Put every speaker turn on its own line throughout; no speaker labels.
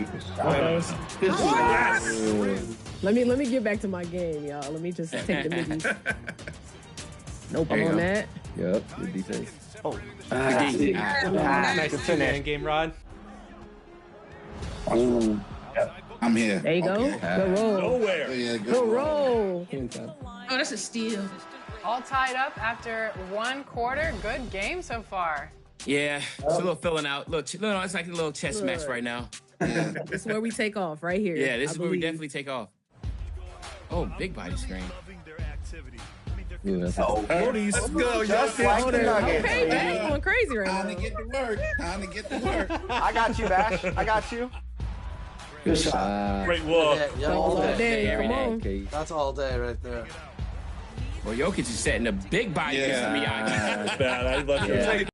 Okay.
Yes.
Let me get back to my game, y'all. Let me just take the middies. Nope, I'm on that.
Yep, good defense.
Oh,
Nice two-man game, Rod.
Ooh. I'm here.
There you go.
Okay.
Good roll.
nowhere.
Yeah,
Good roll.
Oh, that's a steal.
All tied up after one quarter. Good game so far.
Yeah, it's a little filling out. Look, it's like a little chess match right now.
This is where we take off, right here.
Yeah, this
I
is where we
believe.
definitely take off. Oh, big body screen.
Yeah, that's
Let's go,
Just
y'all.
like the Nuggets.
Okay, man, going crazy right
Time to
now.
get to work. Time to get to work.
I got you, Bash. I got you.
good shot.
Great walk.
Yeah, all
All
day.
day,
every
come
day.
on.
Okay.
That's all day right there.
Well, Jokic is setting a big body against Miyagi.
That's bad. I let you
Yeah.
take it.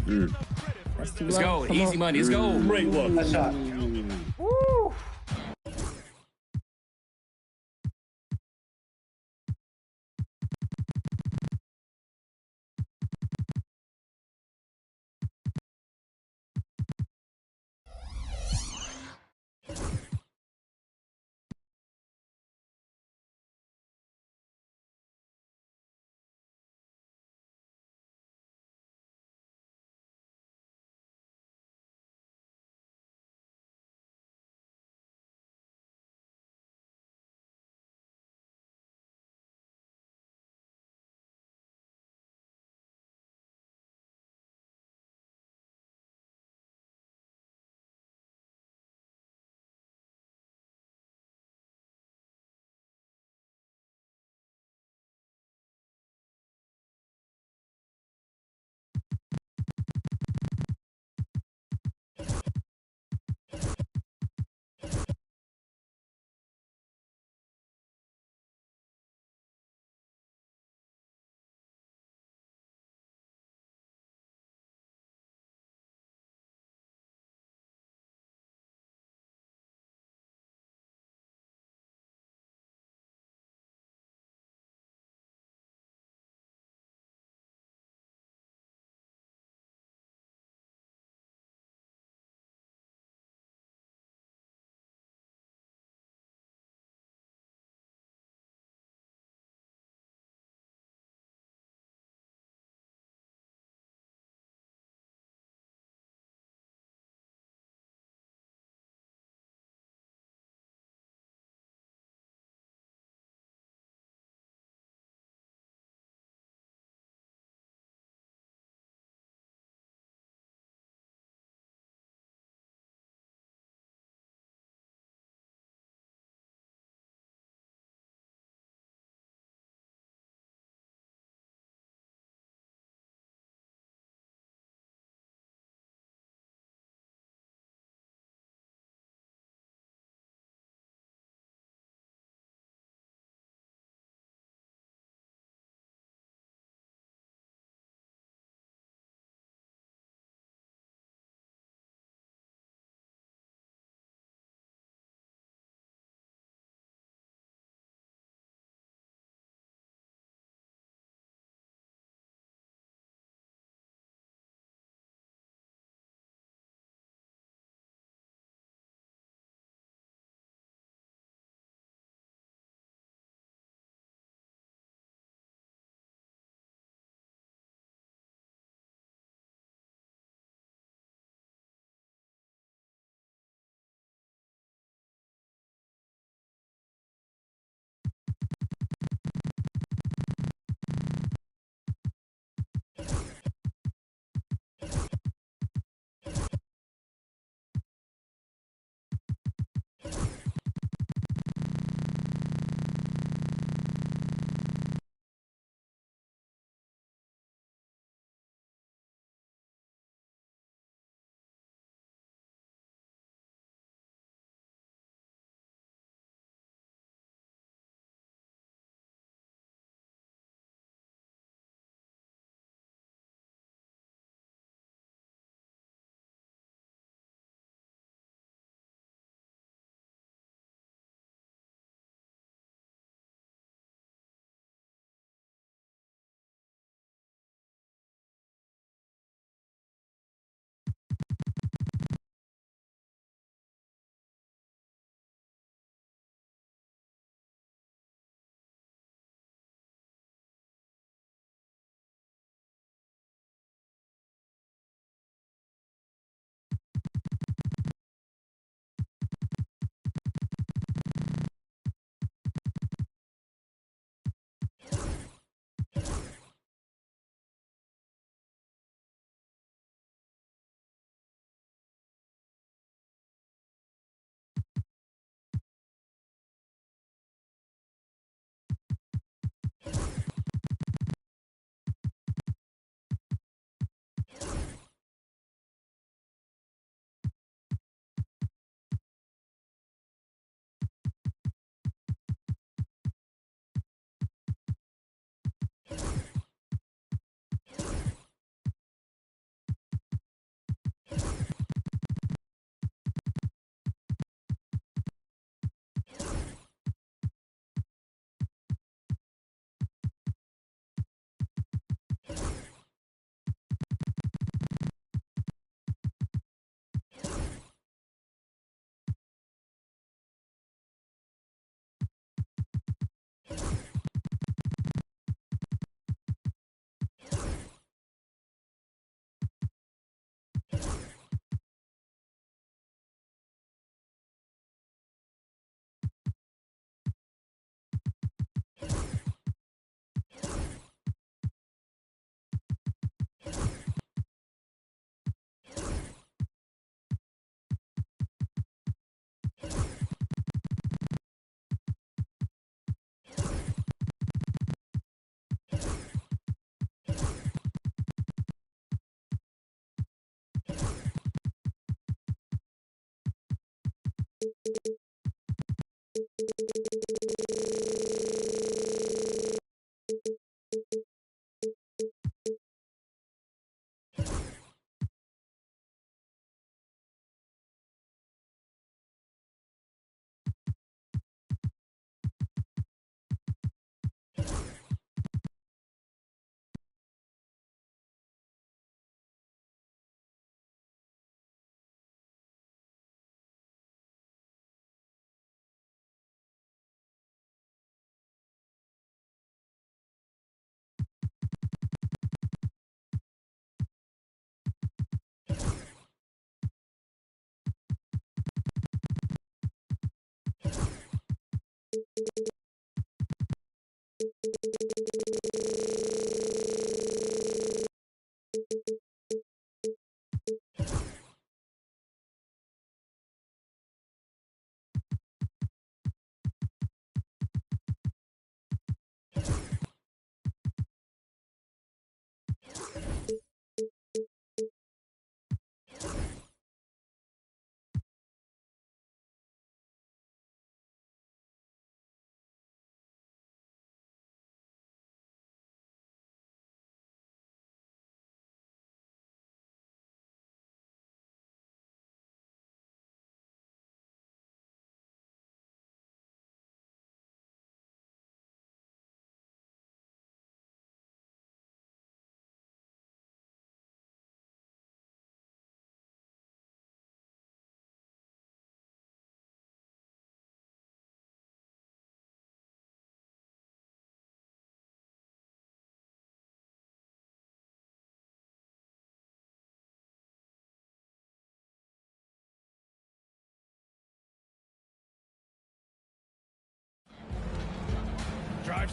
That's too
Let's
low.
go.
Come
Easy
on.
money. Let's go.
Great walk.
Nice shot.
Woo!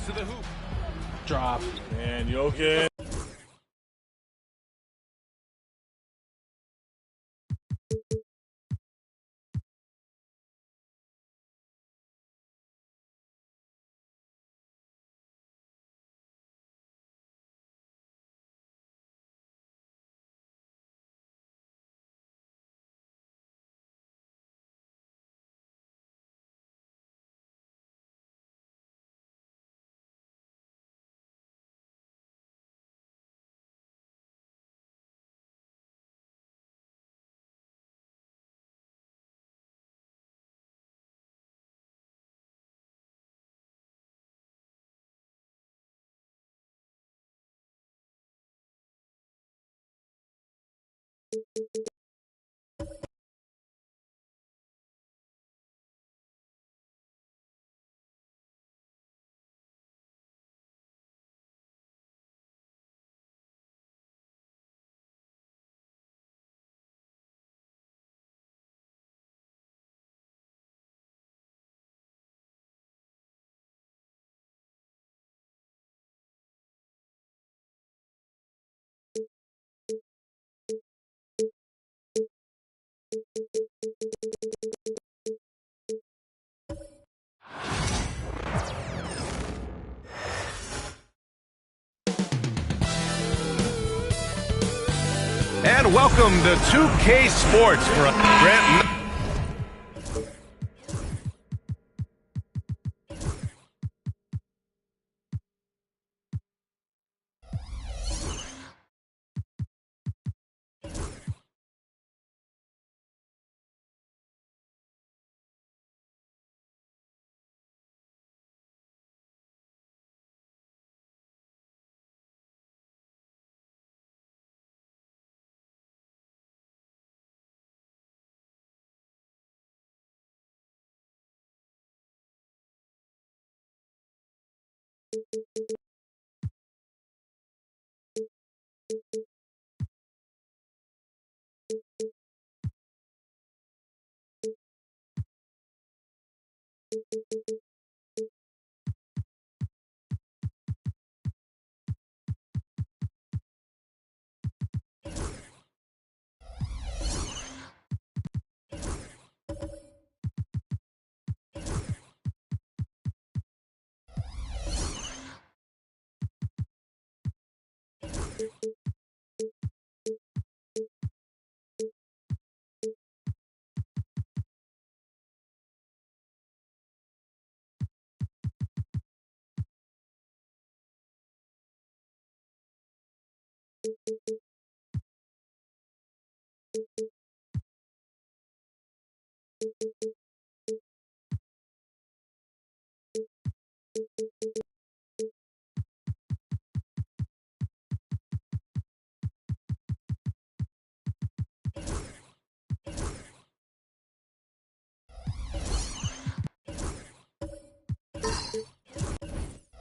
to the hoop.
Drop.
And Jokic.
And welcome to 2K Sports for Grant.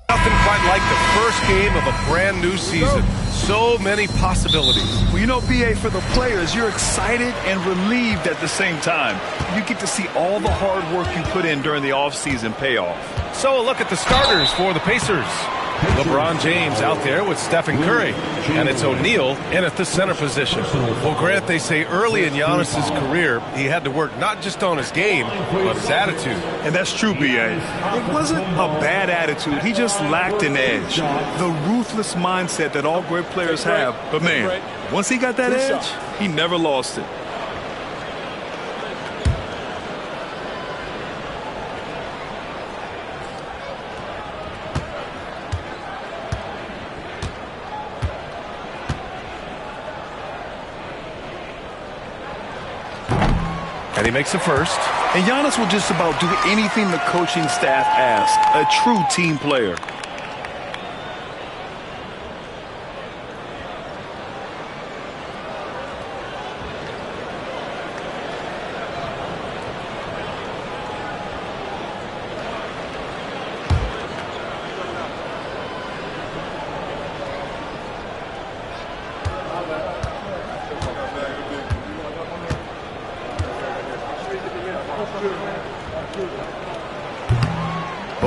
Nothing quite like the first game of a brand new season. So many possibilities.
Well, you know, BA, for the players, you're excited and relieved at the same time. You get to see all the hard work you put in during the offseason pay off.
So a look at the starters for the Pacers. LeBron James out there with Stephen Curry, and it's O'Neal in at the center position. Well, Grant, they say early in Giannis's career, he had to work not just on his game, but his attitude.
And that's true, BA. It wasn't a bad attitude. He just lacked an edge. The ruthless mindset that all great players have. But, man, once he got that edge, he never lost it.
And he makes the first.
And Giannis will just about do anything the coaching staff asks. A true team player.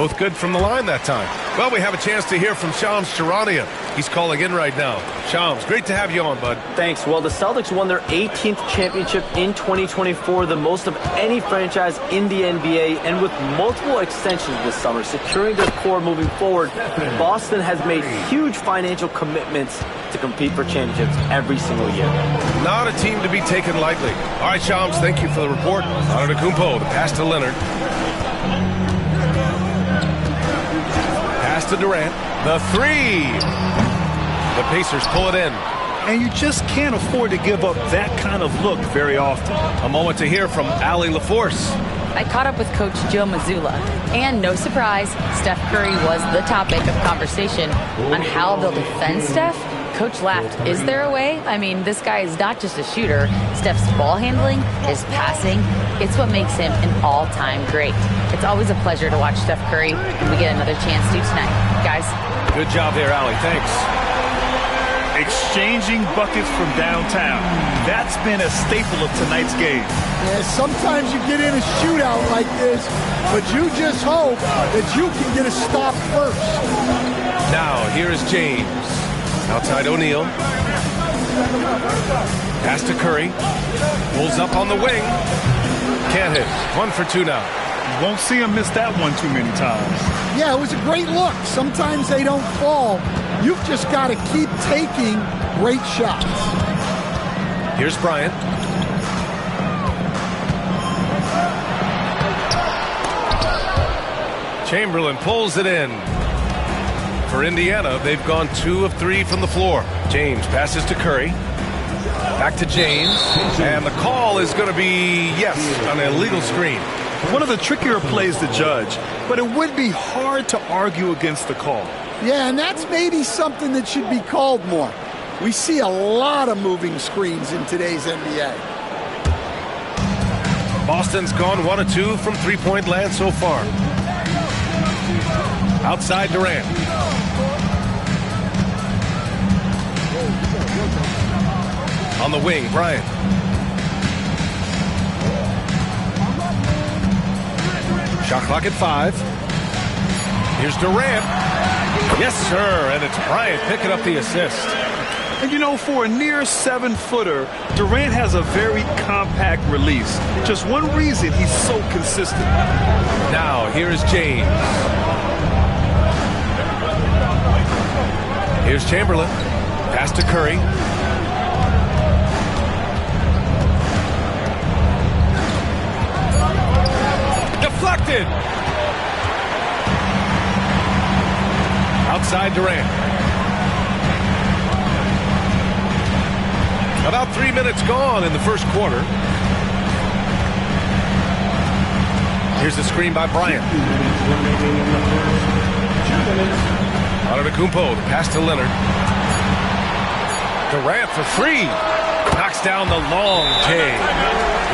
Both good from the line that time. Well, we have a chance to hear from Shams Charania. He's calling in right now. Shams, great to have you on, bud.
Thanks. Well, the Celtics won their 18th championship in 2024, the most of any franchise in the NBA, and with multiple extensions this summer, securing their core moving forward, Boston has made huge financial commitments to compete for championships every single year.
Not a team to be taken lightly. All right, Shams, thank you for the report. Antetokounmpo, the pass to Leonard. Pass to Durant. The three. The Pacers pull it in.
And you just can't afford to give up that kind of look very often.
A moment to hear from Allie LaForce.
I caught up with Coach Joe Mazzulla, and no surprise, Steph Curry was the topic of conversation on how they'll defend Steph. Coach laughed. Is there a way? I mean, this guy is not just a shooter. Steph's ball handling, his passing, it's what makes him an all-time great. It's always a pleasure to watch Steph Curry, and we get another chance to tonight. Guys.
Good job there, Allie. Thanks.
Exchanging buckets from downtown. That's been a staple of tonight's game.
Yeah, sometimes you get in a shootout like this, but you just hope that you can get a stop first.
Now, here is James. Outside O'Neal. Pass to Curry. Pulls up on the wing. Can't hit. 1 for 2 now.
You won't see him miss that one too many times.
Yeah, it was a great look. Sometimes they don't fall. You've just got to keep taking great shots.
Here's Bryant. Chamberlain pulls it in. For Indiana, they've gone 2 of 3 from the floor. James passes to Curry. Back to James. And the call is going to be, yes, an illegal screen.
One of the trickier plays to judge, but it would be hard to argue against the call.
Yeah, and that's maybe something that should be called more. We see a lot of moving screens in today's NBA.
Boston's gone 1 of 2 from three-point land so far. Outside Durant. On the wing, Bryant. Shot clock at 5. Here's Durant. Yes, sir, and it's Bryant picking up the assist.
And you know, for a near 7-footer, Durant has a very compact release. Just one reason he's so consistent.
Now, here is James. Here's Chamberlain. Pass to Curry. Deflected. Outside Durant. About 3 minutes gone in the first quarter. Here's the screen by Bryant. Antetokounmpo, the pass to Leonard. Durant for 3. Knocks down the long J.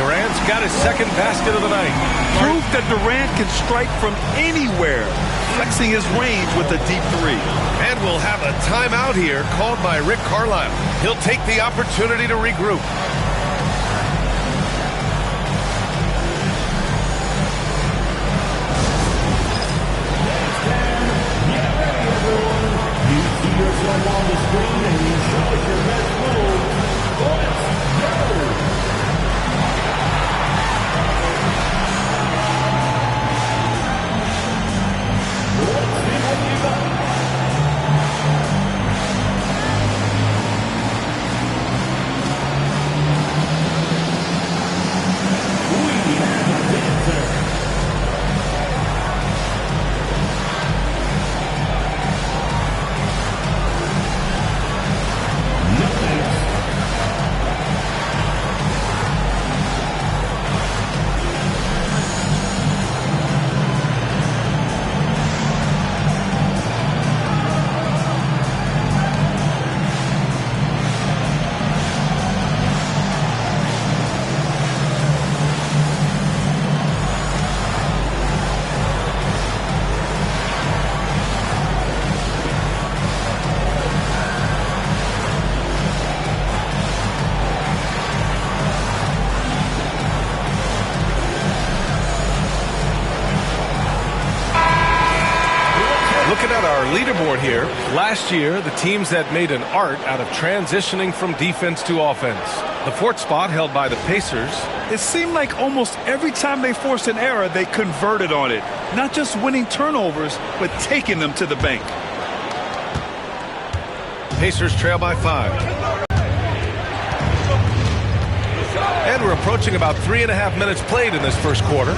Durant's got his second basket of the night.
Proof that Durant can strike from anywhere, flexing his range with a deep 3.
And we'll have a timeout here called by Rick Carlisle. He'll take the opportunity to regroup.
On the screen and you show us your best move. Let's
scoreboard here. Last year, the teams that made an art out of transitioning from defense to offense. The fourth spot held by the Pacers.
It seemed like almost every time they forced an error, they converted on it. Not just winning turnovers, but taking them to the bank.
Pacers trail by 5. And we're approaching about 3.5 minutes played in this first quarter.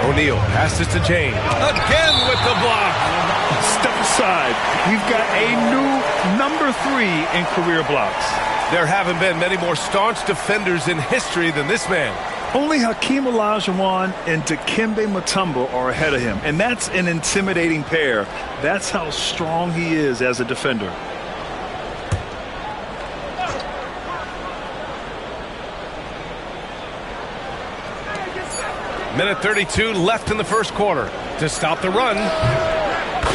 O'Neal passes to James. Again with the block.
Step aside. We've got a new number 3 in career blocks.
There haven't been many more staunch defenders in history than this man.
Only Hakeem Olajuwon and Dikembe Mutombo are ahead of him, and that's an intimidating pair. That's how strong he is as a defender.
Minute 32 left in the first quarter. To stop the run,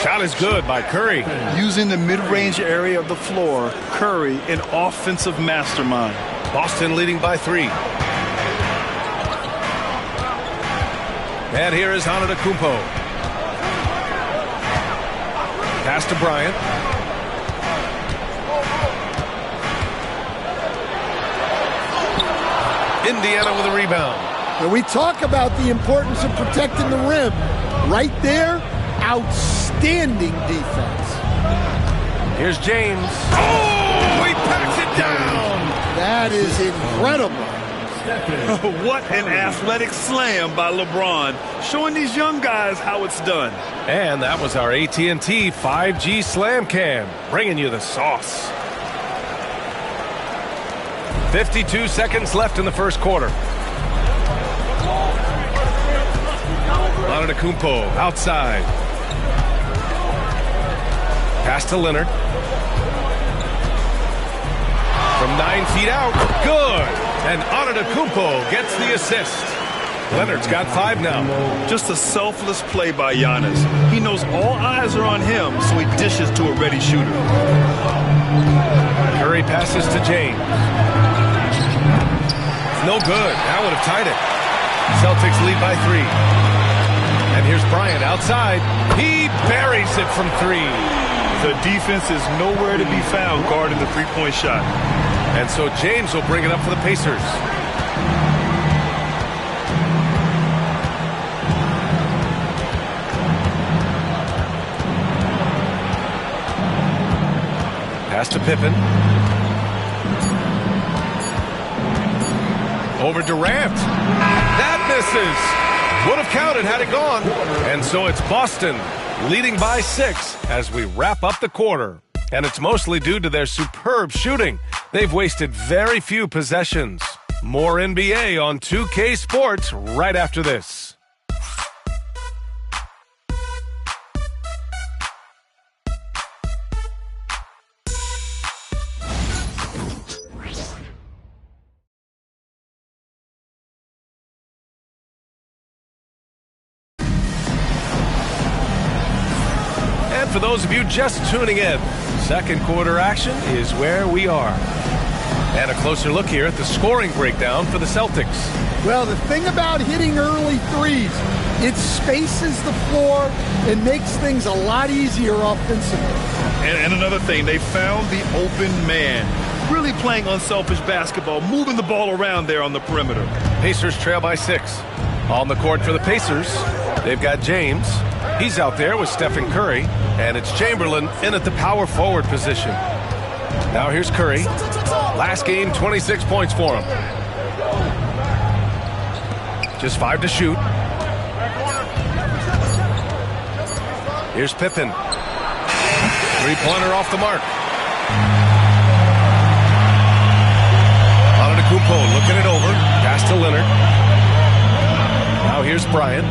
shot is good by Curry.
Using the mid-range area of the floor, Curry, an offensive mastermind.
Boston leading by 3. And here is Antetokounmpo. Pass to Bryant. Indiana with a rebound.
And we talk about the importance of protecting the rim. Right there, outstanding defense.
Here's James. Oh, he packs it down.
That is incredible.
What an athletic slam by LeBron, showing these young guys how it's done.
And that was our AT&T 5G Slam Cam, bringing you the sauce. 52 seconds left in the first quarter. Antetokounmpo outside. Pass to Leonard. From 9 feet out. Good. And Antetokounmpo gets the assist. Leonard's got 5 now.
Just a selfless play by Giannis. He knows all eyes are on him, so he dishes to a ready shooter.
Curry passes to James. No good. That would have tied it. Celtics lead by 3. And here's Bryant outside. He buries it from 3.
The defense is nowhere to be found guarding the three-point shot.
And so James will bring it up for the Pacers. Pass to Pippen. Over Durant. That misses. Would have counted had it gone. And so it's Boston leading by 6 as we wrap up the quarter. And it's mostly due to their superb shooting. They've wasted very few possessions. More NBA on 2K Sports right after this. For those of you just tuning in, second quarter action is where we are. And a closer look here at the scoring breakdown for the Celtics.
Well, the thing about hitting early threes, it spaces the floor and makes things a lot easier offensively.
And another thing, they found the open man. Really playing unselfish basketball, moving the ball around there on the perimeter.
Pacers trail by 6. On the court for the Pacers, they've got James. He's out there with Stephen Curry, and it's Chamberlain in at the power forward position. Now here's Curry. Last game, 26 points for him. Just 5 to shoot. Here's Pippen. 3-pointer off the mark. Antetokounmpo looking it over. Pass to Leonard. Now here's Bryant.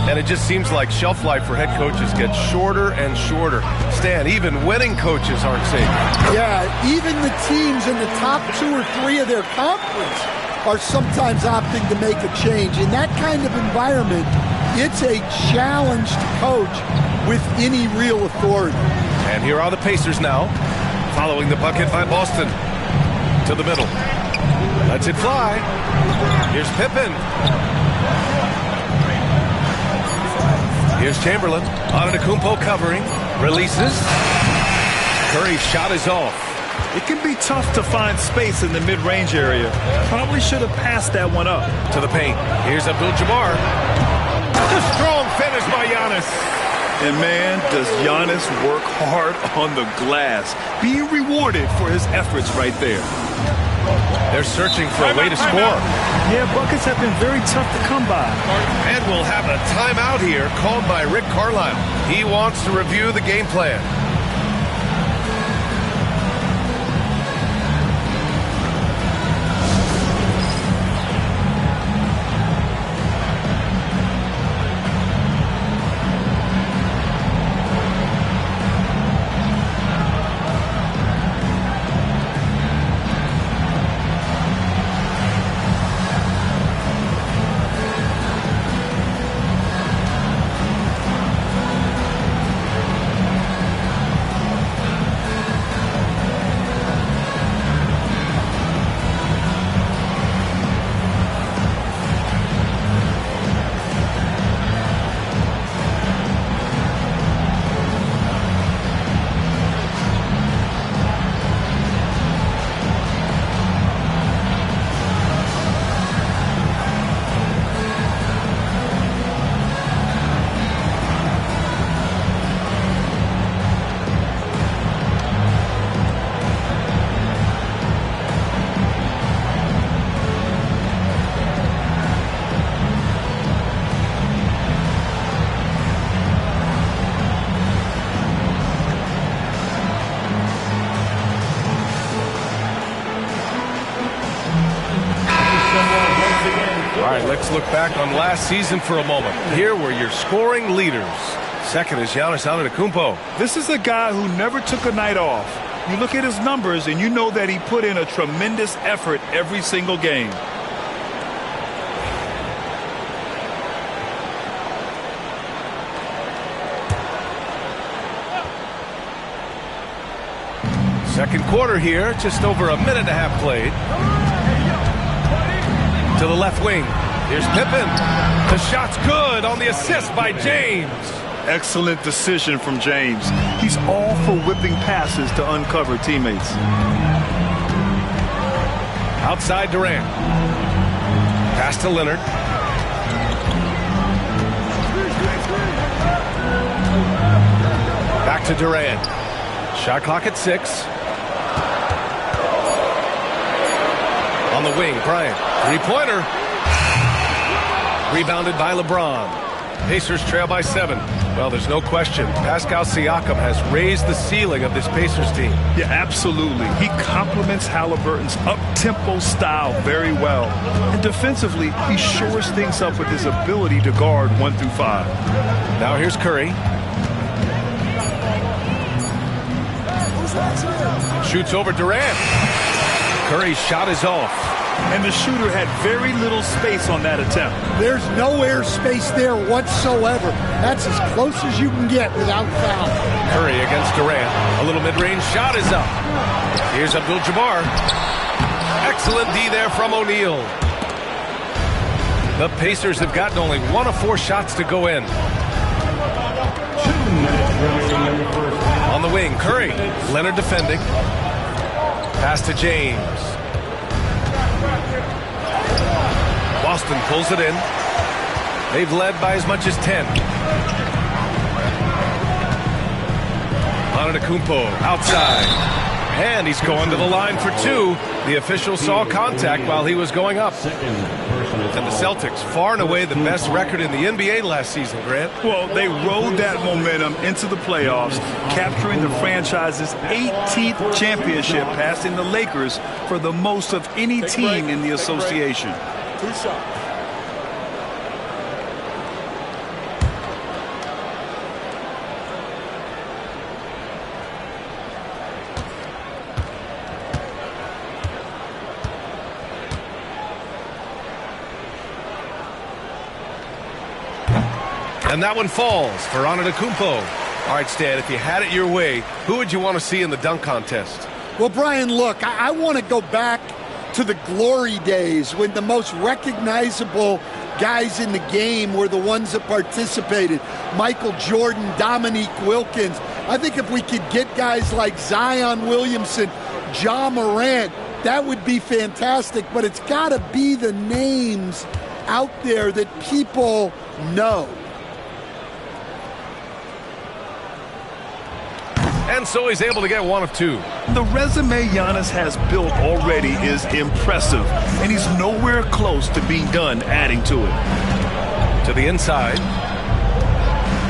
And it just seems like shelf life for head coaches gets shorter and shorter. Stan, even winning coaches aren't safe.
Yeah, even the teams in the top 2 or 3 of their conference are sometimes opting to make a change. In that kind of environment, it's a challenge to coach with any real authority.
And here are the Pacers now, following the bucket by Boston. To the middle. Lets it fly. Here's Pippen. Here's Chamberlain. Antetokounmpo covering. Releases. Curry's shot is off.
It can be tough to find space in the mid-range area. Probably should have passed that one up.
To the paint. Here's Abdul-Jabbar. A strong finish by Giannis.
And man, does Giannis work hard on the glass. Being rewarded for his efforts right there.
They're searching for a way to score.
Yeah, buckets have been very tough to come by.
And we'll have a timeout here called by Rick Carlisle. He wants to review the game plan. Let's look back on last season for a moment. Here were your scoring leaders. Second is Giannis Antetokounmpo.
This is a guy who never took a night off. You look at his numbers and you know that he put in a tremendous effort every single game.
Second quarter here, just over a minute and a half played. To the left wing. Here's Pippen. The shot's good on the assist by James.
Excellent decision from James. He's all for whipping passes to uncover teammates.
Outside Durant. Pass to Leonard. Back to Durant. Shot clock at 6. On the wing, Bryant. Three-pointer. Rebounded by LeBron. Pacers trail by 7. Well, there's no question. Pascal Siakam has raised the ceiling of this Pacers team.
Yeah, absolutely. He complements Halliburton's up-tempo style very well. And defensively, he shores things up with his ability to guard 1 through 5.
Now here's Curry. Shoots over Durant. Curry's shot is off.
And the shooter had very little space on that attempt.
There's no air space there whatsoever. That's as close as you can get without foul.
Curry against Durant. A little mid-range shot is up. Here's Abdul-Jabbar. Excellent D there from O'Neal. The Pacers have gotten only 1 of 4 shots to go in. On the wing, Curry. Leonard defending. Pass to James. Boston pulls it in. They've led by as much as 10. Antetokounmpo outside. And he's going to the line for 2. The official saw contact while he was going up. And the Celtics, far and away the best record in the NBA last season, Grant.
Well, they rode that momentum into the playoffs, capturing the franchise's 18th championship, passing the Lakers for the most of any team in the association.
2 shots.
And that one falls for Antetokounmpo. All right, Stan, if you had it your way, who would you want to see in the dunk contest?
Well, Brian, look, I want to go back to the glory days when the most recognizable guys in the game were the ones that participated. Michael Jordan, Dominique Wilkins. I think if we could get guys like Zion Williamson, Ja Morant, that would be fantastic. But it's got to be the names out there that people know.
And so he's able to get one of two.
The resume Giannis has built already is impressive, and he's nowhere close to being done adding to it.
To the inside.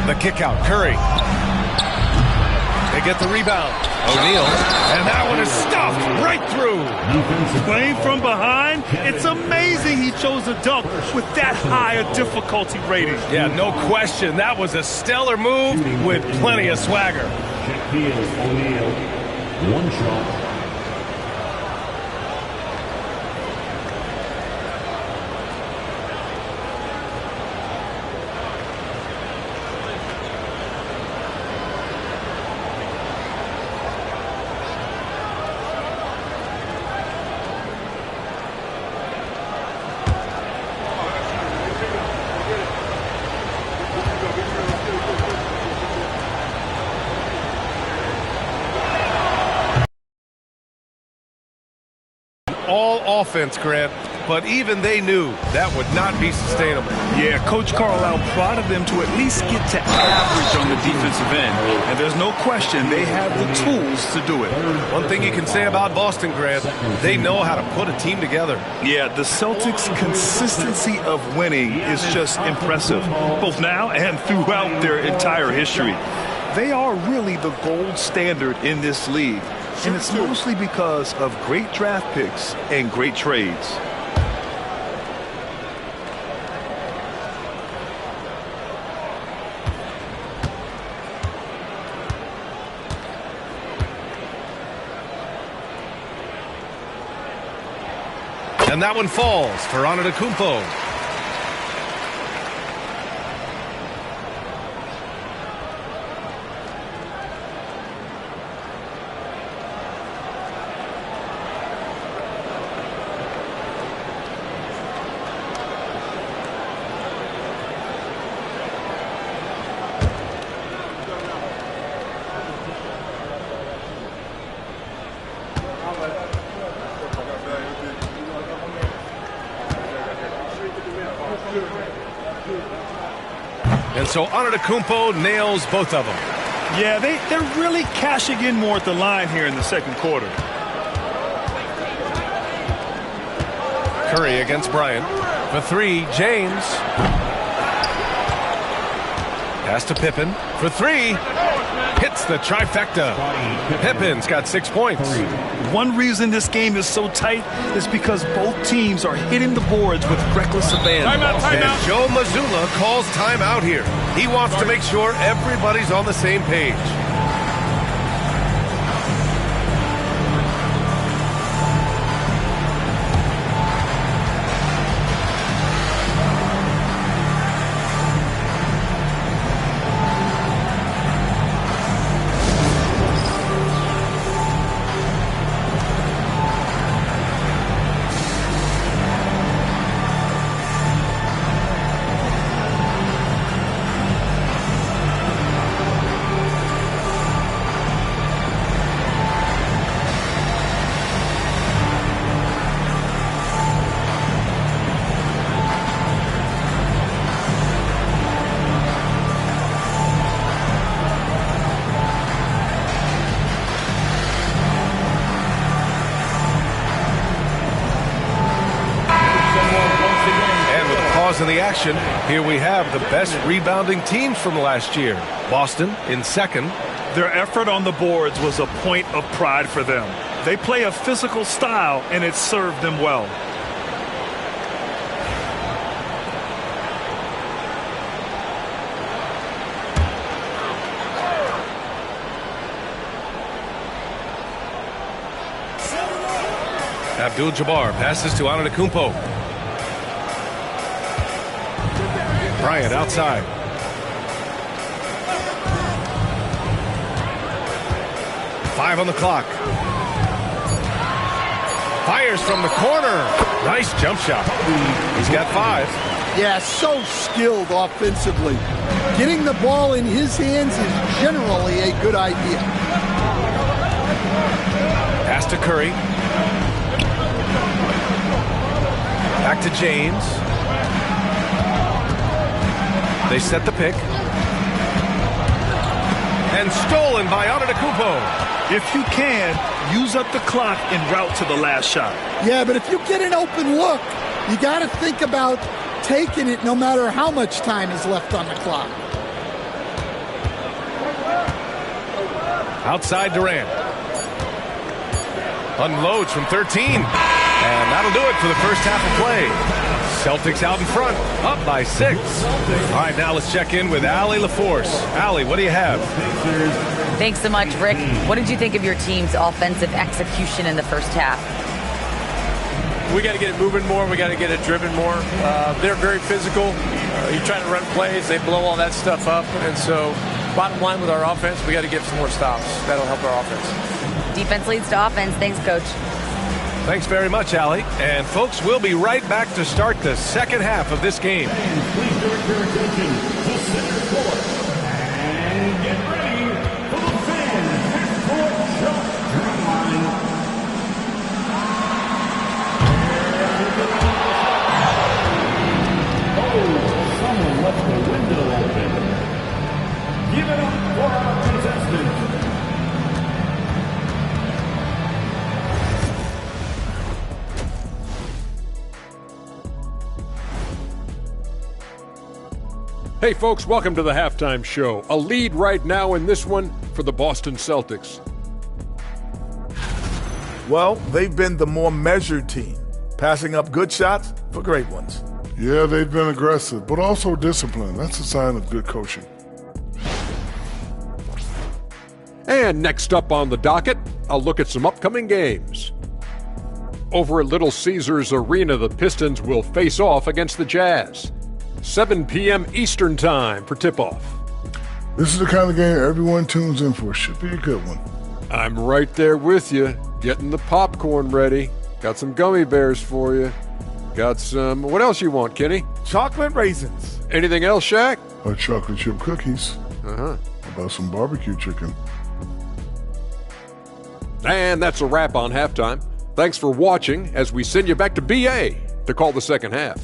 The kick out. Curry. They get the rebound. O'Neal. And that one is stuffed right through.
Playing from behind, it's amazing he chose a dunk with that high a difficulty rating.
Yeah, no question. That was a stellar move with plenty of swagger.
O'Neal, one shot.
All offense, Grant, but even they knew that would not be sustainable.
Yeah, Coach Carlisle prodded them to at least get to average on the defensive end, and there's no question they have the tools to do it.
One thing you can say about Boston, Grant, they know how to put a team together.
Yeah, the Celtics' consistency of winning is just impressive, both now and throughout their entire history. They are really the gold standard in this league. And it's mostly because of great draft picks and great trades.
And that one falls for Antetokounmpo. And so Antetokounmpo nails both of them.
Yeah, they're really cashing in more at the line here in the second quarter.
Curry against Bryant. For three, James. Pass to Pippen. For three. Hits the trifecta. Pippen's got 6 points.
One reason this game is so tight is because both teams are hitting the boards with reckless abandon.
And Joe Mazzulla calls timeout here. He wants to make sure everybody's on the same page. In the action, here we have the best rebounding teams from last year. Boston in second.
Their effort on the boards was a point of pride for them. They play a physical style, and it served them well.
Abdul-Jabbar passes to Antetokounmpo. Bryant outside. Five on the clock. Fires from the corner. Nice jump shot. He's got 5.
Yeah, so skilled offensively. Getting the ball in his hands is generally a good idea.
Pass to Curry. Back to James. They set the pick. And stolen by Antetokounmpo.
If you can, use up the clock en route to the last shot.
Yeah, but if you get an open look, you got to think about taking it no matter how much time is left on the clock.
Outside Durant. Unloads from 13. And that'll do it for the first half of play. Celtics out in front, up by 6. All right, now let's check in with Allie LaForce. Allie, what do you have?
Thanks so much, Rick. What did you think of your team's offensive execution in the first half?
We got to get it moving more. We got to get it driven more. They're very physical. You're trying to run plays. They blow all that stuff up. And so bottom line with our offense, we got to get some more stops. That'll help our offense.
Defense leads to offense. Thanks, Coach.
Thanks very much, Allie. And folks, we'll be right back to start the second half of this game.
Please direct your attention to center court and get ready for the fan half-court shot line. Oh, someone left the window open. Give it up for our contestants.
Hey folks, welcome to the Halftime Show. A lead right now in this one for the Boston Celtics.
Well, they've been the more measured team, passing up good shots for great ones.
Yeah, they've been aggressive, but also disciplined. That's a sign of good coaching.
And next up on the docket, I'll look at some upcoming games. Over at Little Caesars Arena, the Pistons will face off against the Jazz. 7 p.m. Eastern Time for tip-off.
This is the kind of game everyone tunes in for. Should be a good one.
I'm right there with you, getting the popcorn ready. Got some gummy bears for you. Got some, what else you want, Kenny?
Chocolate raisins.
Anything else, Shaq?
Chocolate chip cookies.
Uh-huh.
How about some barbecue chicken?
And that's a wrap on halftime. Thanks for watching as we send you back to BA to call the second half.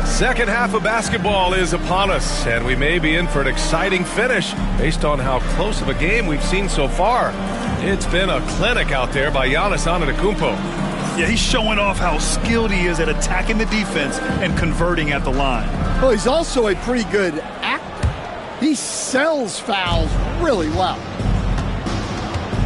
Second half of basketball is upon us, and we may be in for an exciting finish based on how close of a game we've seen so far. It's been a clinic out there by Giannis Antetokounmpo.
Yeah, he's showing off how skilled he is at attacking the defense and converting at the line.
Well, he's also a pretty good actor. He sells fouls really well.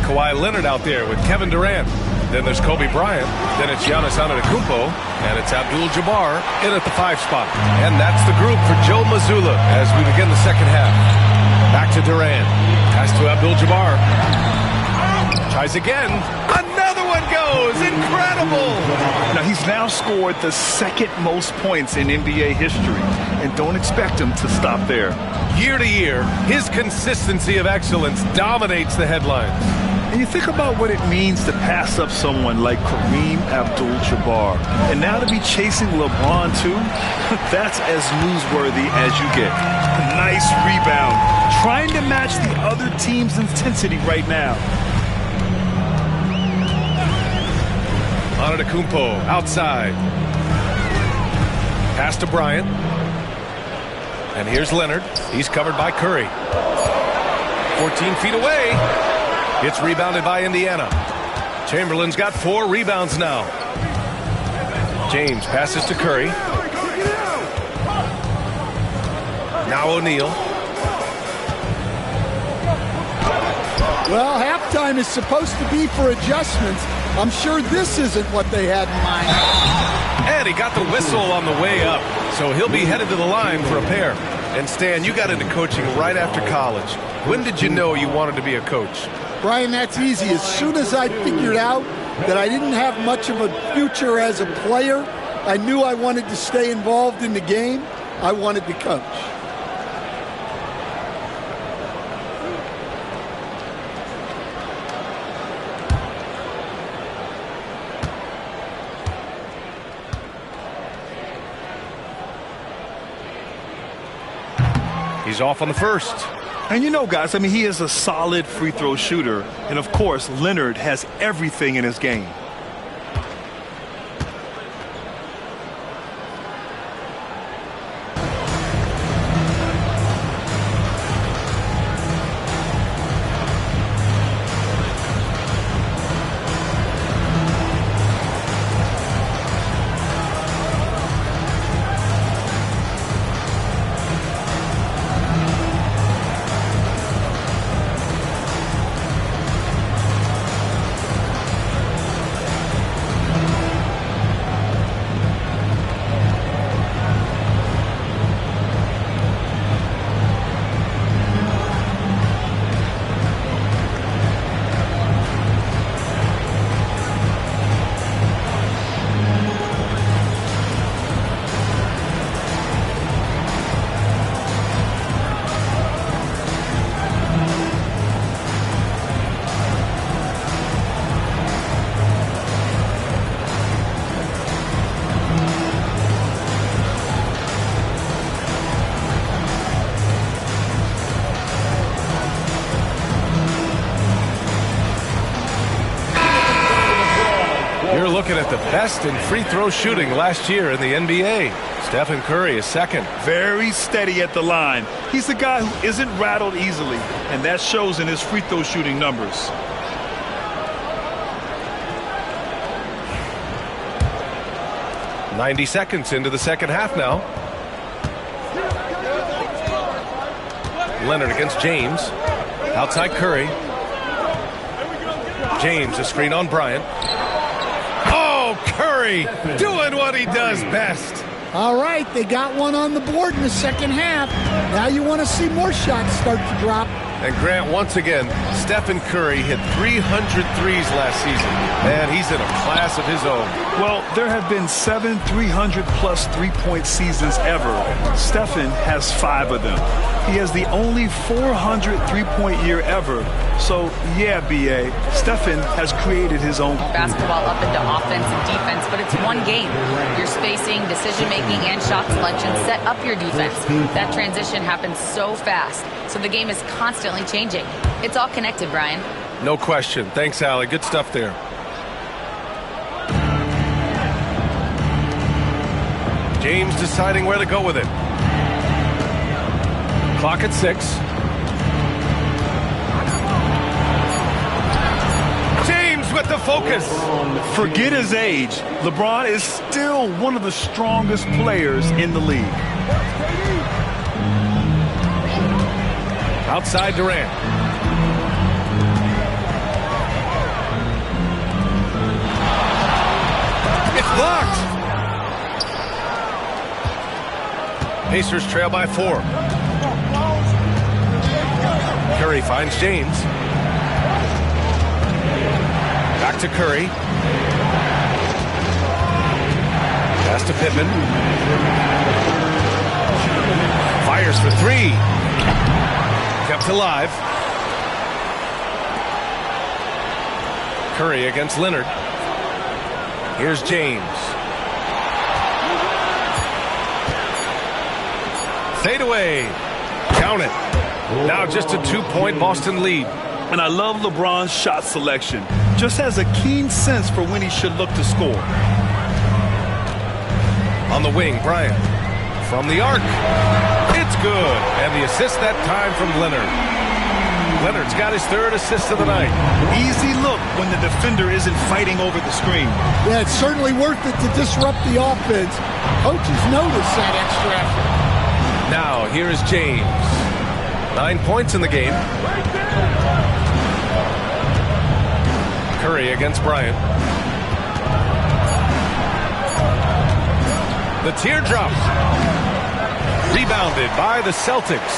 Kawhi Leonard out there with Kevin Durant. Then there's Kobe Bryant. Then it's Giannis Antetokounmpo. And it's Abdul-Jabbar in at the 5 spot. And that's the group for Joe Mazzulla as we begin the second half. Back to Durant. Pass to Abdul-Jabbar. Tries again. Another one goes. Incredible.
Now, he's now scored the second most points in NBA history. And don't expect him to stop there.
Year to year, his consistency of excellence dominates the headlines.
And you think about what it means to pass up someone like Kareem Abdul-Jabbar. And now to be chasing LeBron, too, that's as newsworthy as you get. Nice rebound. Trying to match the other team's intensity right now.
Antetokounmpo outside. Pass to Bryant. And here's Leonard. He's covered by Curry. 14 feet away. It's rebounded by Indiana. Chamberlain's got 4 rebounds now. James passes to Curry. Now O'Neal.
Well, halftime is supposed to be for adjustments. I'm sure this isn't what they had in mind.
And he got the whistle on the way up, so he'll be headed to the line for a pair. And Stan, you got into coaching right after college. When did you know you wanted to be a coach?
Brian, that's easy. As soon as I figured out that I didn't have much of a future as a player, I knew I wanted to stay involved in the game. I wanted to coach.
He's off on the first.
And you know, guys, I mean, he is a solid free throw shooter. And, of course, Leonard has everything in his game.
Looking at the best in free throw shooting last year in the NBA. Stephen Curry is second.
Very steady at the line. He's the guy who isn't rattled easily, and that shows in his free throw shooting numbers.
"90 seconds into the second half now. Leonard against James. Outside Curry. James, a screen on Bryant. Curry doing what he does best.
All right, they got one on the board in the second half. Now you want to see more shots start to drop.
And Grant, once again, Stephen Curry hit 300 threes last season. Man, he's in a class of his own.
Well, there have been 7 300-plus three-point seasons ever. Stephen has 5 of them. He has the only 400 three-point year ever. So, yeah, B.A., Stephen has created his own.
Basketball up into offense and defense, but it's one game. Your spacing, decision-making, and shot selection set up your defense. That transition happens so fast, so the game is constantly changing. It's all connected, Brian.
No question. Thanks, Allie. Good stuff there. James deciding where to go with it. Clock at 6. James with the focus.
Forget his age. LeBron is still one of the strongest players in the league.
Outside Durant. It's blocked. Pacers trail by 4. Curry finds James. Back to Curry. Pass to Pittman. Fires for 3. Kept alive. Curry against Leonard. Here's James. Fade away. Count it. Now just a 2-point Boston lead.
And I love LeBron's shot selection. Just has a keen sense for when he should look to score.
On the wing, Bryant. From the arc. It's good. And the assist that time from Leonard. Leonard's got his 3rd assist of the night.
Easy look when the defender isn't fighting over the screen.
Yeah, it's certainly worth it to disrupt the offense. Coaches notice that extra effort.
Now, here is James. 9 points in the game. Curry against Bryant. The teardrop. Rebounded by the Celtics.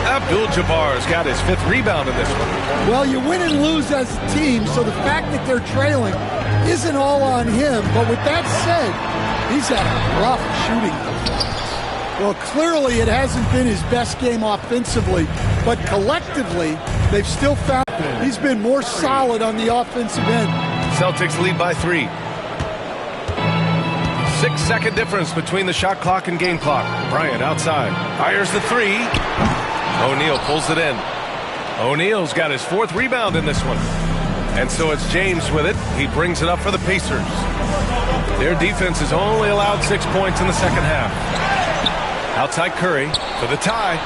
Abdul-Jabbar's got his 5th rebound in this one.
Well, you win and lose as a team, so the fact that they're trailing isn't all on him. But with that said, he's had a rough shooting performance. Well, clearly it hasn't been his best game offensively, but collectively, they've still found he's been more solid on the offensive end.
Celtics lead by 3. 6-second difference between the shot clock and game clock. Bryant outside. Fires the 3. O'Neal pulls it in. O'Neal's got his 4th rebound in this one. And so it's James with it. He brings it up for the Pacers. Their defense has only allowed 6 points in the second half. Outside Curry for the tie.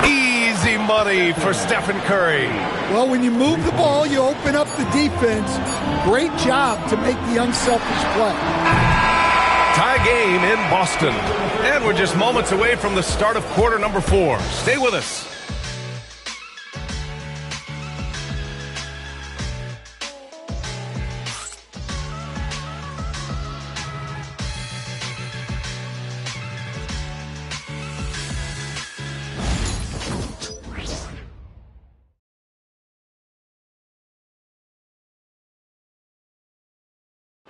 Easy money for Stephen Curry.
Well, when you move the ball, you open up the defense. Great job to make the unselfish play.
Tie game in Boston. And we're just moments away from the start of quarter number 4. Stay with us.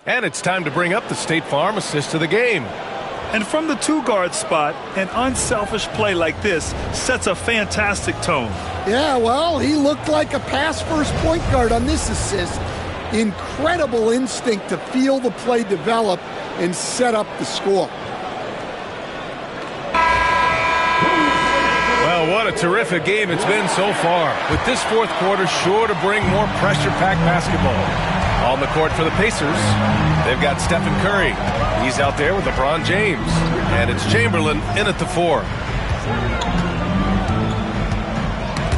And it's time to bring up the State Farm assist to the game.
And from the 2-guard spot, an unselfish play like this sets a fantastic tone.
Yeah, well, he looked like a pass-first point guard on this assist. Incredible instinct to feel the play develop and set up the score.
Well, what a terrific game it's been so far. With this 4th quarter sure to bring more pressure-packed basketball. On the court for the Pacers, they've got Stephen Curry. He's out there with LeBron James. And it's Chamberlain in at the 4.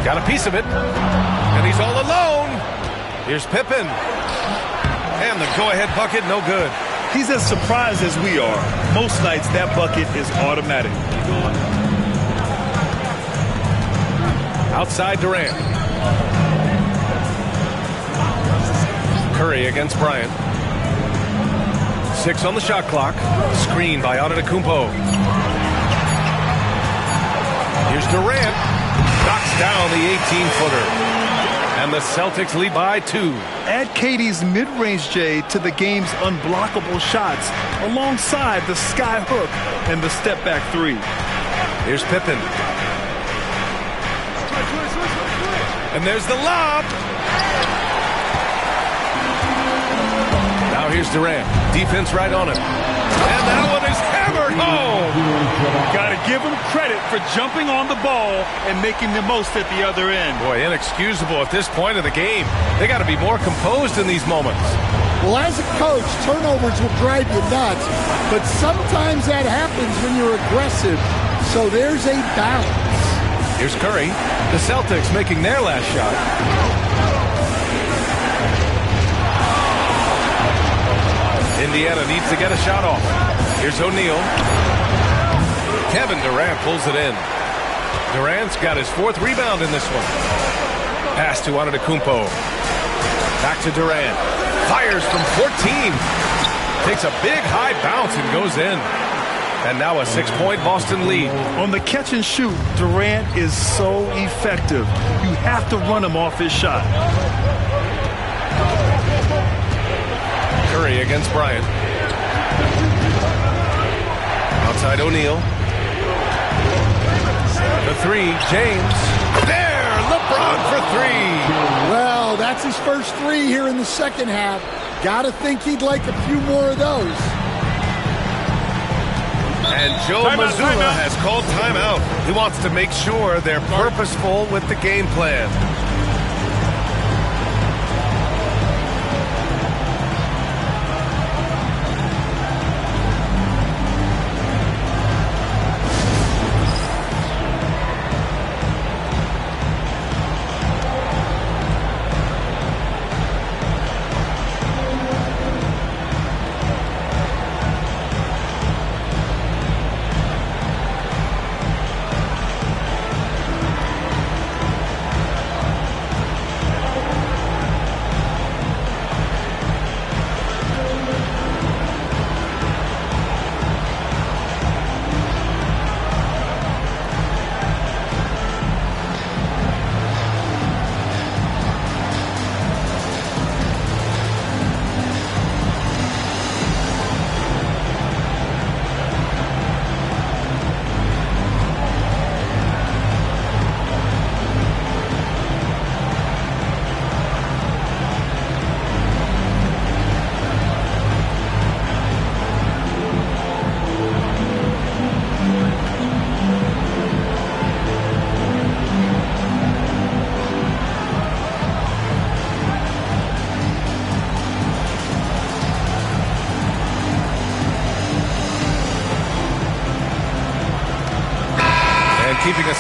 Got a piece of it. And he's all alone. Here's Pippen. And the go-ahead bucket, no good.
He's as surprised as we are. Most nights, that bucket is automatic.
Outside Durant. Curry against Bryant. 6 on the shot clock. Screen by Antetokounmpo. Here's Durant. Knocks down the 18-footer. And the Celtics lead by 2.
Add KD's mid-range J to the game's unblockable shots alongside the sky hook and the step-back 3.
Here's Pippen. And there's the lob. Now here's Durant. Defense right on him. And that one is hammered home.
Got to give him credit for jumping on the ball and making the most at the other end.
Boy, inexcusable at this point of the game. They got to be more composed in these moments.
Well, as a coach, turnovers will drive you nuts, but sometimes that happens when you're aggressive. So there's a balance.
Here's Curry. The Celtics making their last shot. Indiana needs to get a shot off. Here's O'Neal. Kevin Durant pulls it in. Durant's got his 4th rebound in this one. Pass to Antetokounmpo. Back to Durant. Fires from 14. Takes a big high bounce and goes in. And now a 6-point Boston lead.
On the catch and shoot, Durant is so effective. You have to run him off his shot.
Curry against Bryant. Outside O'Neal. The 3, James. There, LeBron for 3.
Well, that's his first 3 here in the second half. Got to think he'd like a few more of those.
And Joe Mazzulla has called timeout. He wants to make sure they're purposeful with the game plan.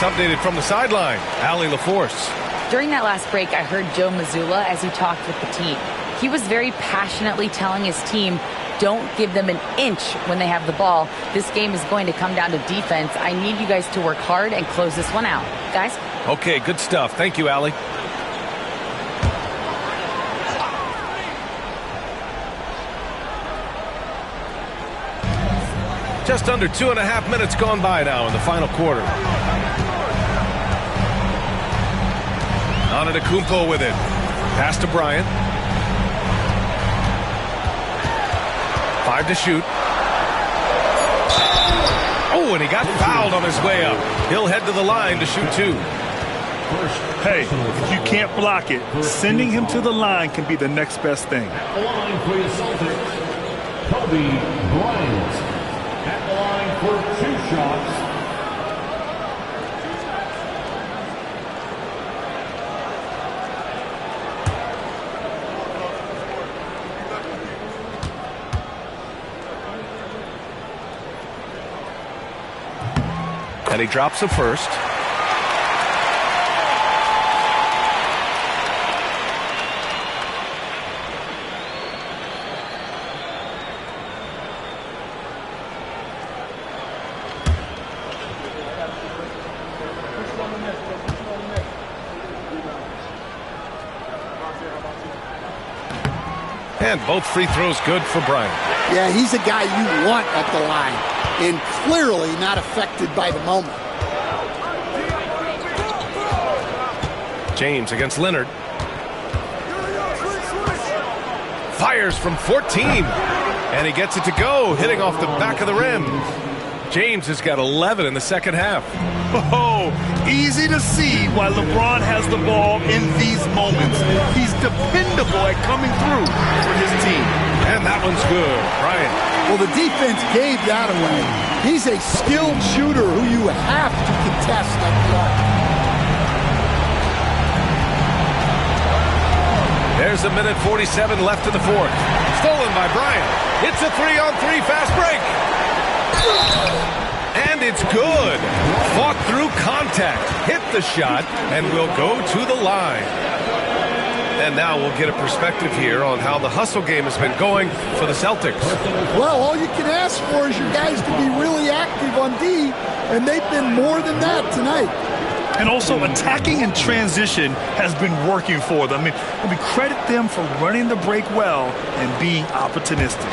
updated from the sideline. Allie LaForce.
During that last break, I heard Joe Mazzulla as he talked with the team. He was very passionately telling his team, don't give them an inch when they have the ball. This game is going to come down to defense. I need you guys to work hard and close this one out. Guys?
Okay, good stuff. Thank you, Allie. Just under 2.5 minutes gone by now in the final quarter. Antetokounmpo with it. Pass to Bryant. 5 to shoot. Oh, and he got fouled on his way up. He'll head to the line to shoot 2.
Hey, if you can't block it, sending him to the line can be the next best thing.
At the line for the Celtics, Kobe Bryant. At the line for 2 shots.
And he drops the first. And both free throws good for Bryant.
Yeah, he's a guy you want at the line, and clearly not affected by the moment.
James against Leonard. Fires from 14. And he gets it to go, hitting off the back of the rim. James has got 11 in the second half.
Oh, easy to see why LeBron has the ball in these moments. He's dependable at coming through for his team.
And that one's good. Bryant.
Well, the defense gave that away. He's a skilled shooter who you have to contest at the arc.
There's a minute 47 left in the fourth. Stolen by Bryant. It's a 3-on-3 fast break. And it's good. Fought through contact, hit the shot, and will go to the line. And now we'll get a perspective here on how the hustle game has been going for the Celtics.
Well, all you can ask for is your guys to be really active on D, and they've been more than that tonight.
And also attacking in transition has been working for them. I mean, credit them for running the break well and being opportunistic.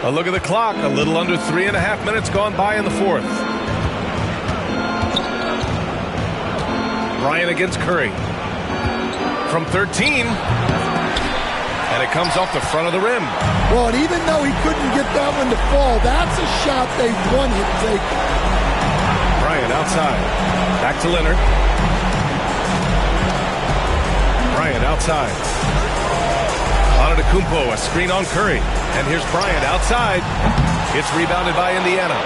A look at the clock. A little under 3.5 minutes gone by in the fourth. Bryant against Curry. From 13. And it comes off the front of the rim.
Well, and even though he couldn't get that one to fall, that's a shot they want him to take.
Bryant outside. Back to Leonard. Bryant outside. Antetokounmpo, a screen on Curry. And here's Bryant outside. It's rebounded by Indiana.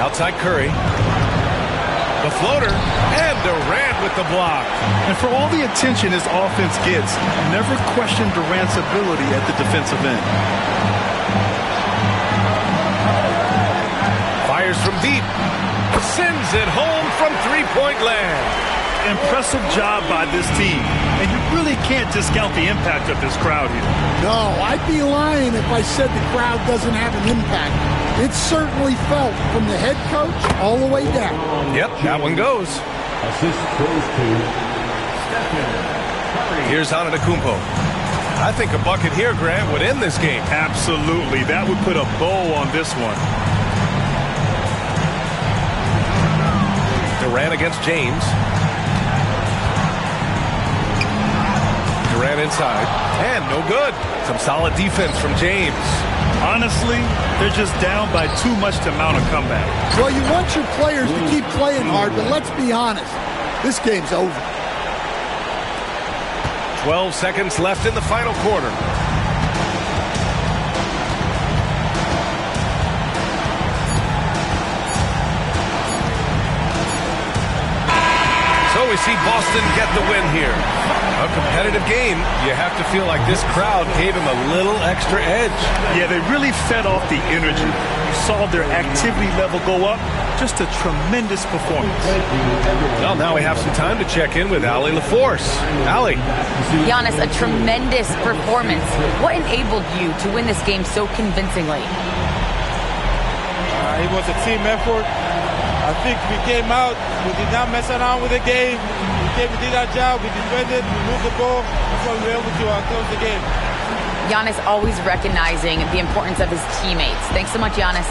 Outside Curry. The floater. And Durant with the block.
And for all the attention his offense gets, never question Durant's ability at the defensive end.
Fires from deep. Sends it home from three-point land.
Impressive job by this team. And you really can't discount the impact of this crowd here.
No, I'd be lying if I said the crowd doesn't have an impact. It's certainly felt from the head coach all the way down.
Yep, that one goes.
Assist goes to Stephen Curry.
Here's Antetokounmpo. I think a bucket here, Grant, would end this game.
Absolutely. That would put a bow on this one.
Durant against James. Durant inside. And no good. Some solid defense from James.
Honestly, they're just down by too much to mount a comeback.
Well, you want your players to keep playing hard, but let's be honest. This game's over.
12 seconds left in the final quarter. So we see Boston get the win here. A competitive game. You have to feel like this crowd gave him a little extra edge.
Yeah, they really fed off the energy. You saw their activity level go up. Just a tremendous performance.
Well, now we have some time to check in with Allie LaForce. Allie.
Giannis, a tremendous performance. What enabled you to win this game so convincingly?
It was a team effort. I think we came out, we did not mess around with the game. We did our job, we defended, we moved the ball. That's why we were able to close the game.
Giannis always recognizing the importance of his teammates. Thanks so much, Giannis.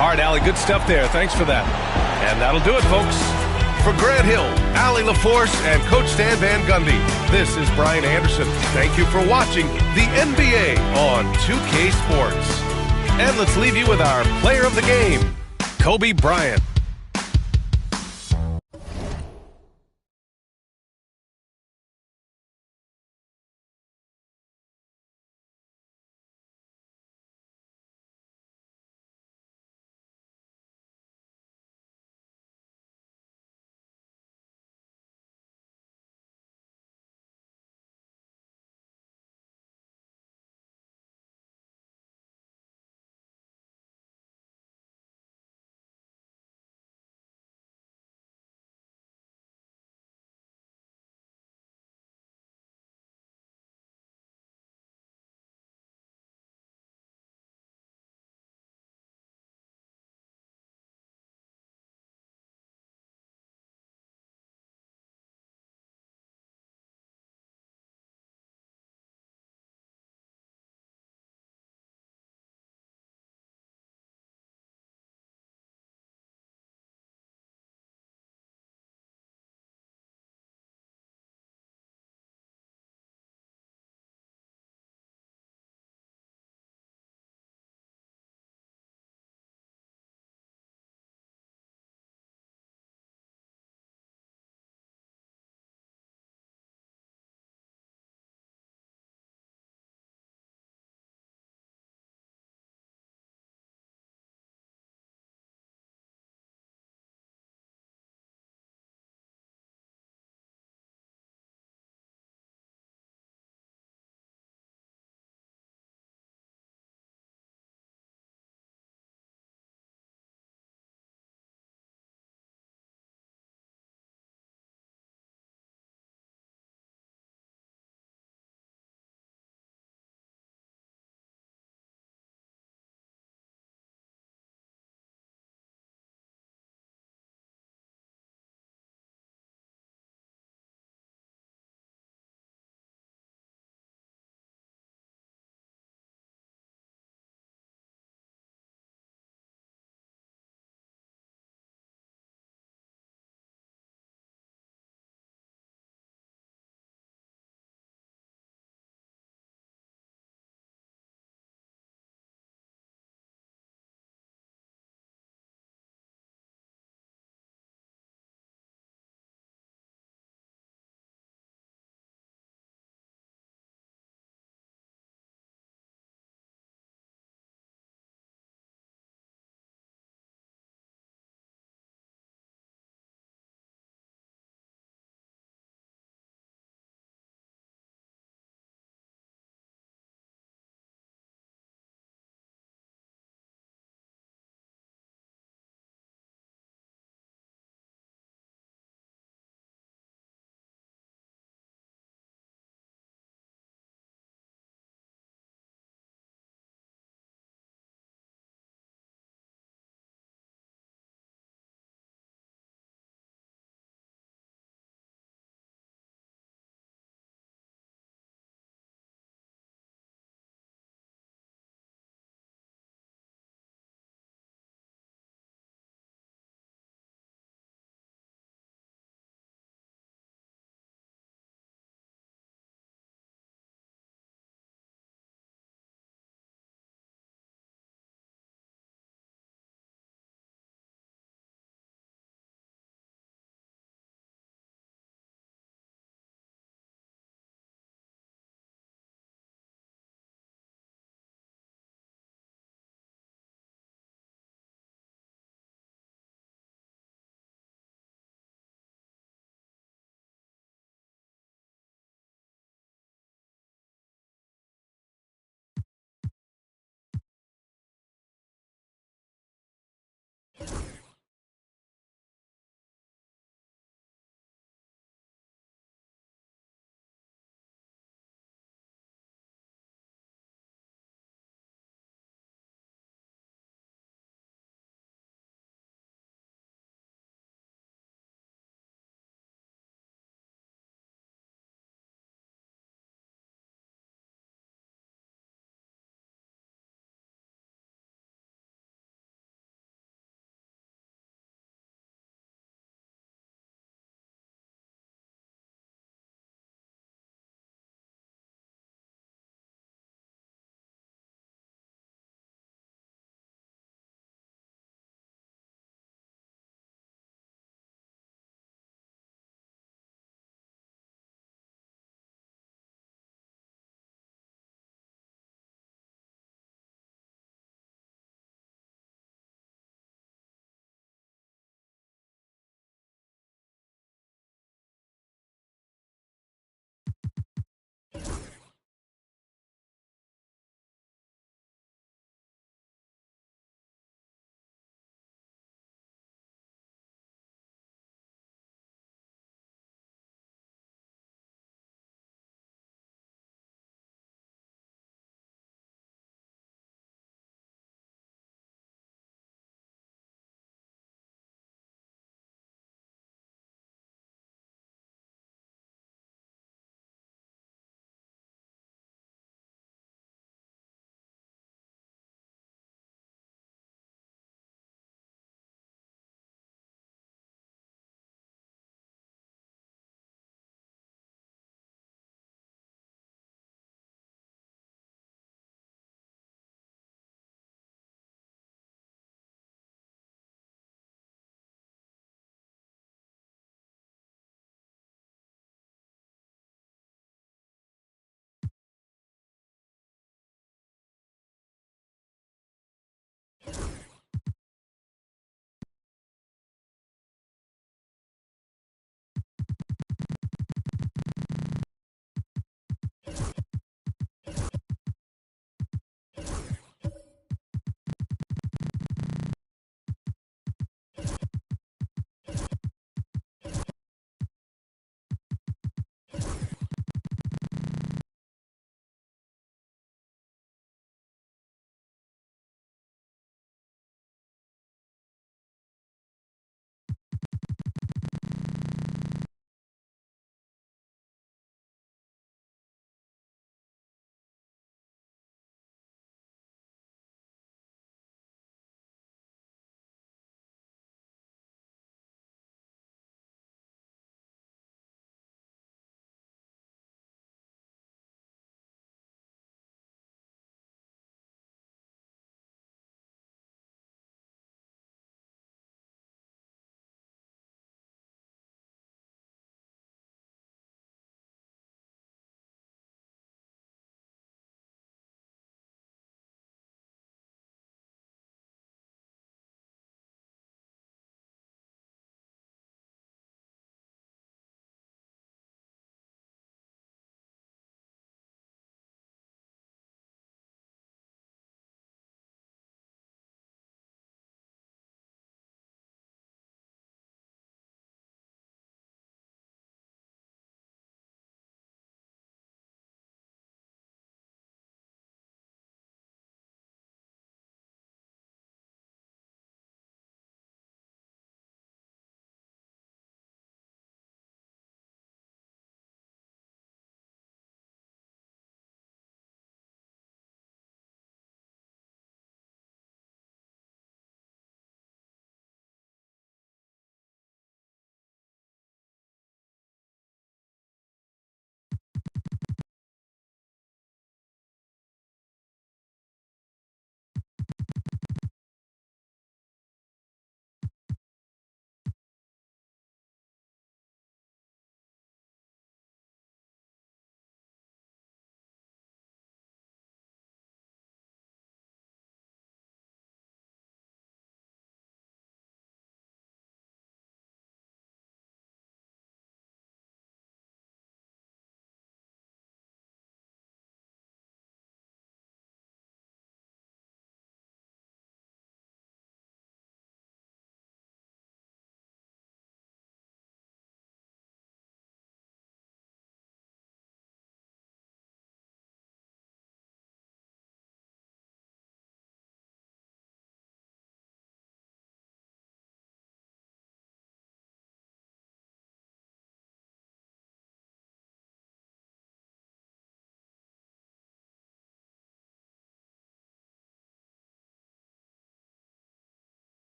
All right, Allie, good stuff there. Thanks for that. And that'll do it, folks. For Grant Hill, Allie LaForce, and Coach Stan Van Gundy, this is Brian Anderson. Thank you for watching the NBA on 2K Sports. And let's leave you with our player of the game, Kobe Bryant.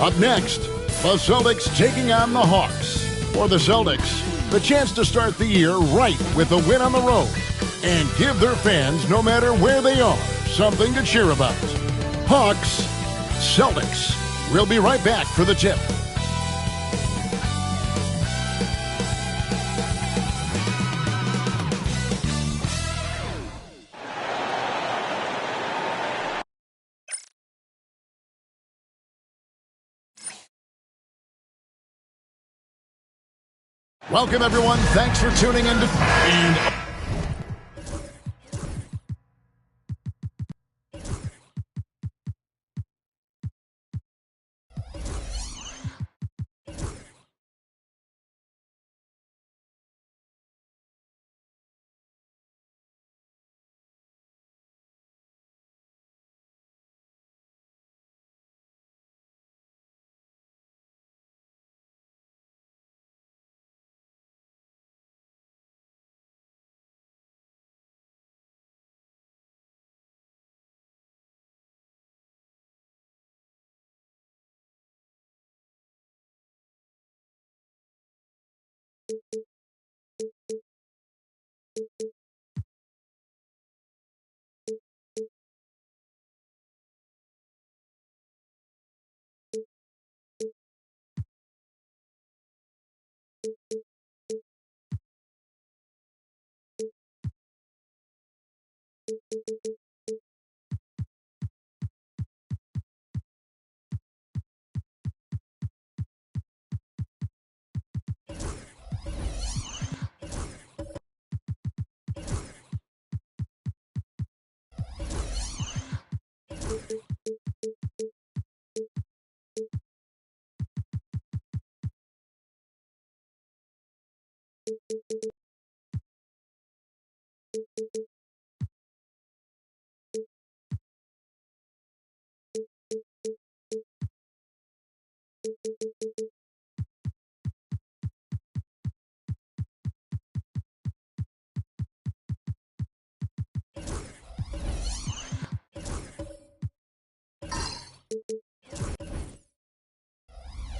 Up next, the Celtics taking on the Hawks. For the Celtics, the chance to start the year right with a win on the road and give their fans, no matter where they are, something to cheer about. Hawks, Celtics. We'll be right back for the tip. Welcome, everyone. Thanks for tuning in to...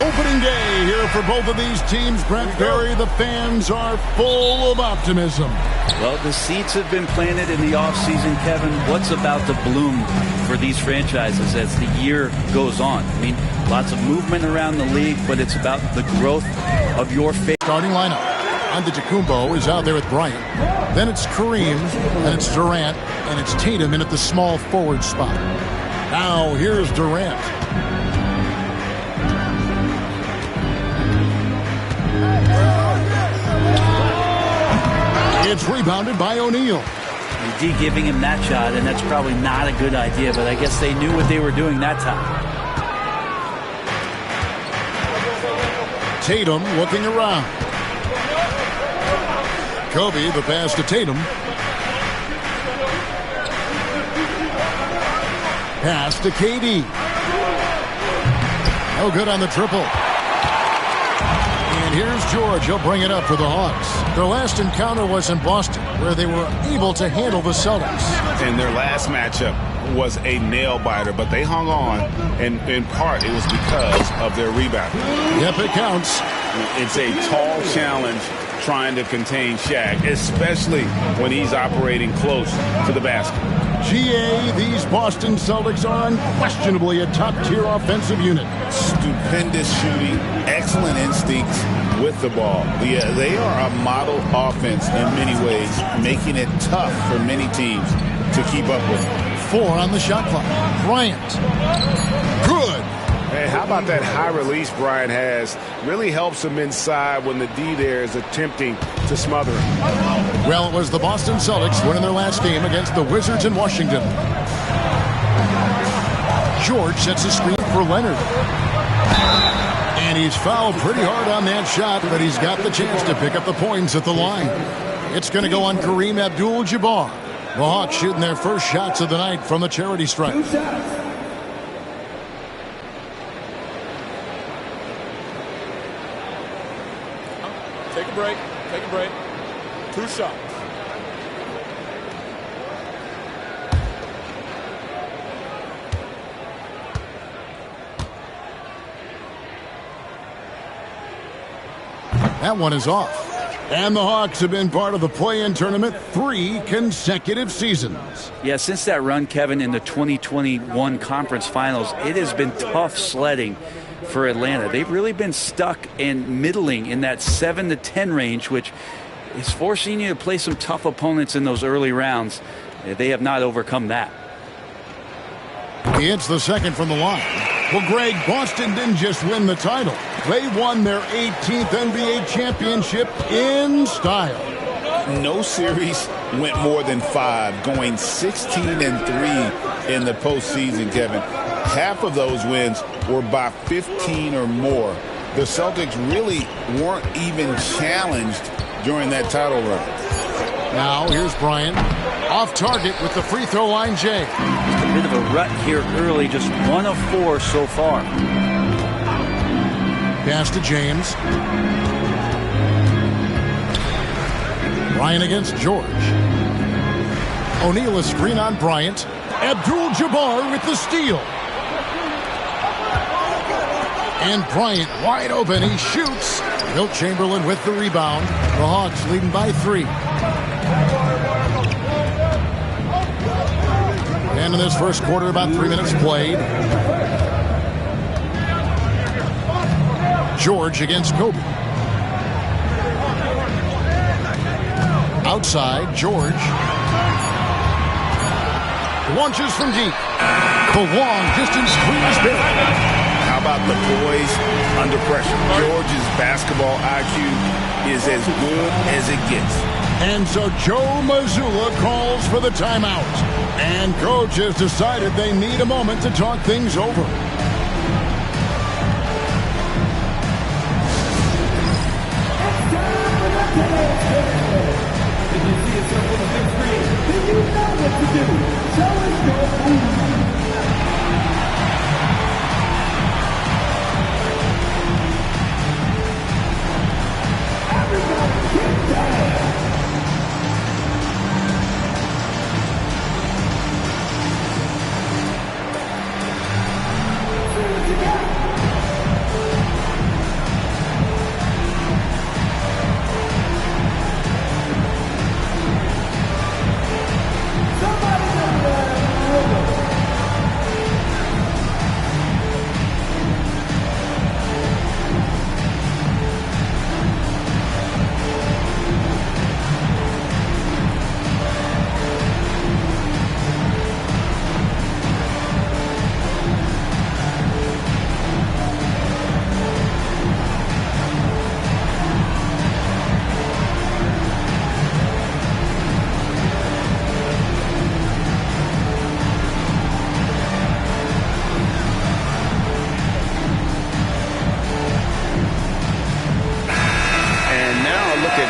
Opening day here year for both of these teams. Brent Barry, the fans are full of optimism.
Well, the seeds have been planted in the offseason, Kevin. What's about to bloom for these franchises as the year goes on? I mean, lots of movement around the league, but it's about the growth of your faith.
Starting lineup. Antetokounmpo is out there with Bryant. Then it's Kareem, and it's Durant, and it's Tatum in at the small forward spot. Now here's Durant. It's rebounded by O'Neal.
D giving him that shot, and that's probably not a good idea, but I guess they knew what they were doing that time.
Tatum looking around. Kobe, the pass to Tatum. Pass to KD. No good on the triple. And here's George. He'll bring it up for the Hawks. Their last encounter was in Boston, where they were able to handle the Celtics.
And their last matchup was a nail-biter, but they hung on, and in part it was because of their rebound.
Yep, it counts.
It's a tall challenge trying to contain Shaq, especially when he's operating close to the basket.
GA, these Boston Celtics are unquestionably a top-tier offensive unit.
Stupendous shooting, excellent instincts with the ball. Yeah, they are a model offense in many ways, making it tough for many teams to keep up with.
4 on the shot clock. Bryant. Good.
Hey, how about that high release Bryant has? Really helps him inside when the D there is attempting to smother him.
Well, it was the Boston Celtics winning their last game against the Wizards in Washington. George sets a screen for Leonard. And he's fouled pretty hard on that shot, but he's got the chance to pick up the points at the line. It's going to go on Kareem Abdul-Jabbar. The Hawks shooting their first shots of the night from the charity stripe.
Take a break. Take a break. 2 shots.
That one is off. And the Hawks have been part of the play-in tournament 3 consecutive seasons.
Yeah, since that run, Kevin, in the 2021 conference finals, it has been tough sledding for Atlanta. They've really been stuck and middling in that 7 to 10 range, which is forcing you to play some tough opponents in those early rounds. They have not overcome that.
He hits the second from the line. Well, Greg, Boston didn't just win the title. They won their 18th NBA championship in style.
No series went more than 5, going 16-3 in the postseason, Kevin. Half of those wins were by 15 or more. The Celtics really weren't even challenged during that title run.
Now here's Bryant. Off target with the free throw line, Jay.
A bit of a rut here early, just 1 of 4 so far.
Pass to James. Bryant against George. O'Neal a screen on Bryant. Abdul-Jabbar with the steal. And Bryant wide open. He shoots. Wilt Chamberlain with the rebound. The Hawks leading by 3. And in this first quarter, about 3 minutes played. George against Kobe. Outside, George. Launches from deep. The long distance screen is there.
How about the poise under pressure? George's basketball IQ is as good as it gets.
And so Joe Mazzulla calls for the timeout. And coach has decided they need a moment to talk things over.
If you see yourself on the big screen, then you know what to do. Challenge your opponent. Everybody get down.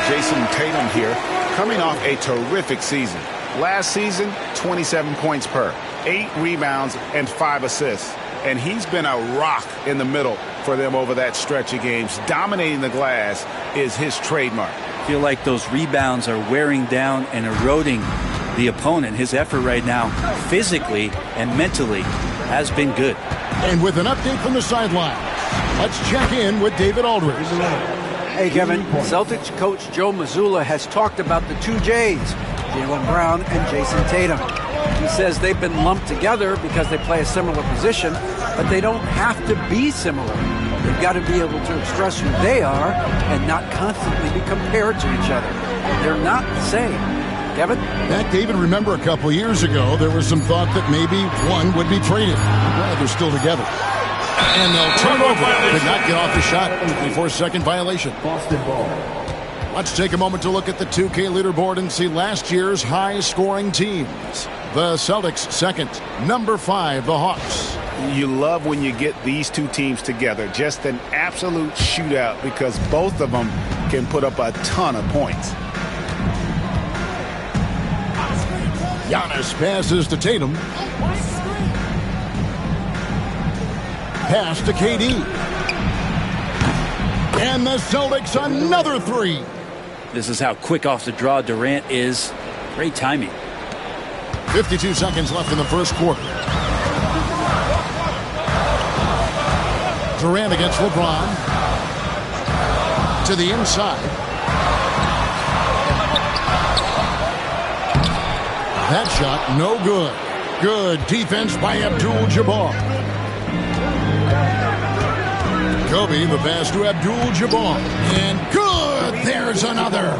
Jason Tatum here, coming off a terrific season. Last season, 27 points per, 8 rebounds, and 5 assists. And he's been a rock in the middle for them over that stretch of games. Dominating the glass is his trademark.
I feel like those rebounds are wearing down and eroding the opponent. His effort right now, physically and mentally, has been good.
And with an update from the sidelines, let's check in with David Aldridge.
Hey, Kevin. Celtics coach Joe Mazzulla has talked about the two J's, Jaylen Brown and Jason Tatum. He says they've been lumped together because they play a similar position, but they don't have to be similar. They've got to be able to express who they are and not constantly be compared to each other. They're not the same. Kevin?
That, David, remember a couple years ago, there was some thought that maybe one would be traded. Well, they're still together. And they'll turn over. Did not get off the shot. 24-second violation.
Boston ball.
Let's take a moment to look at the 2K leaderboard and see last year's high-scoring teams. The Celtics second, number 5, the Hawks.
You love when you get these two teams together. Just an absolute shootout because both of them can put up a ton of points.
Giannis passes to Tatum. Pass to KD. And the Celtics another 3.
This is how quick off the draw Durant is. Great timing.
52 seconds left in the first quarter. Durant against LeBron. To the inside. That shot, no good. Good defense by Abdul-Jabbar. Kobe, the pass to Abdul-Jabbar. And good! There's another.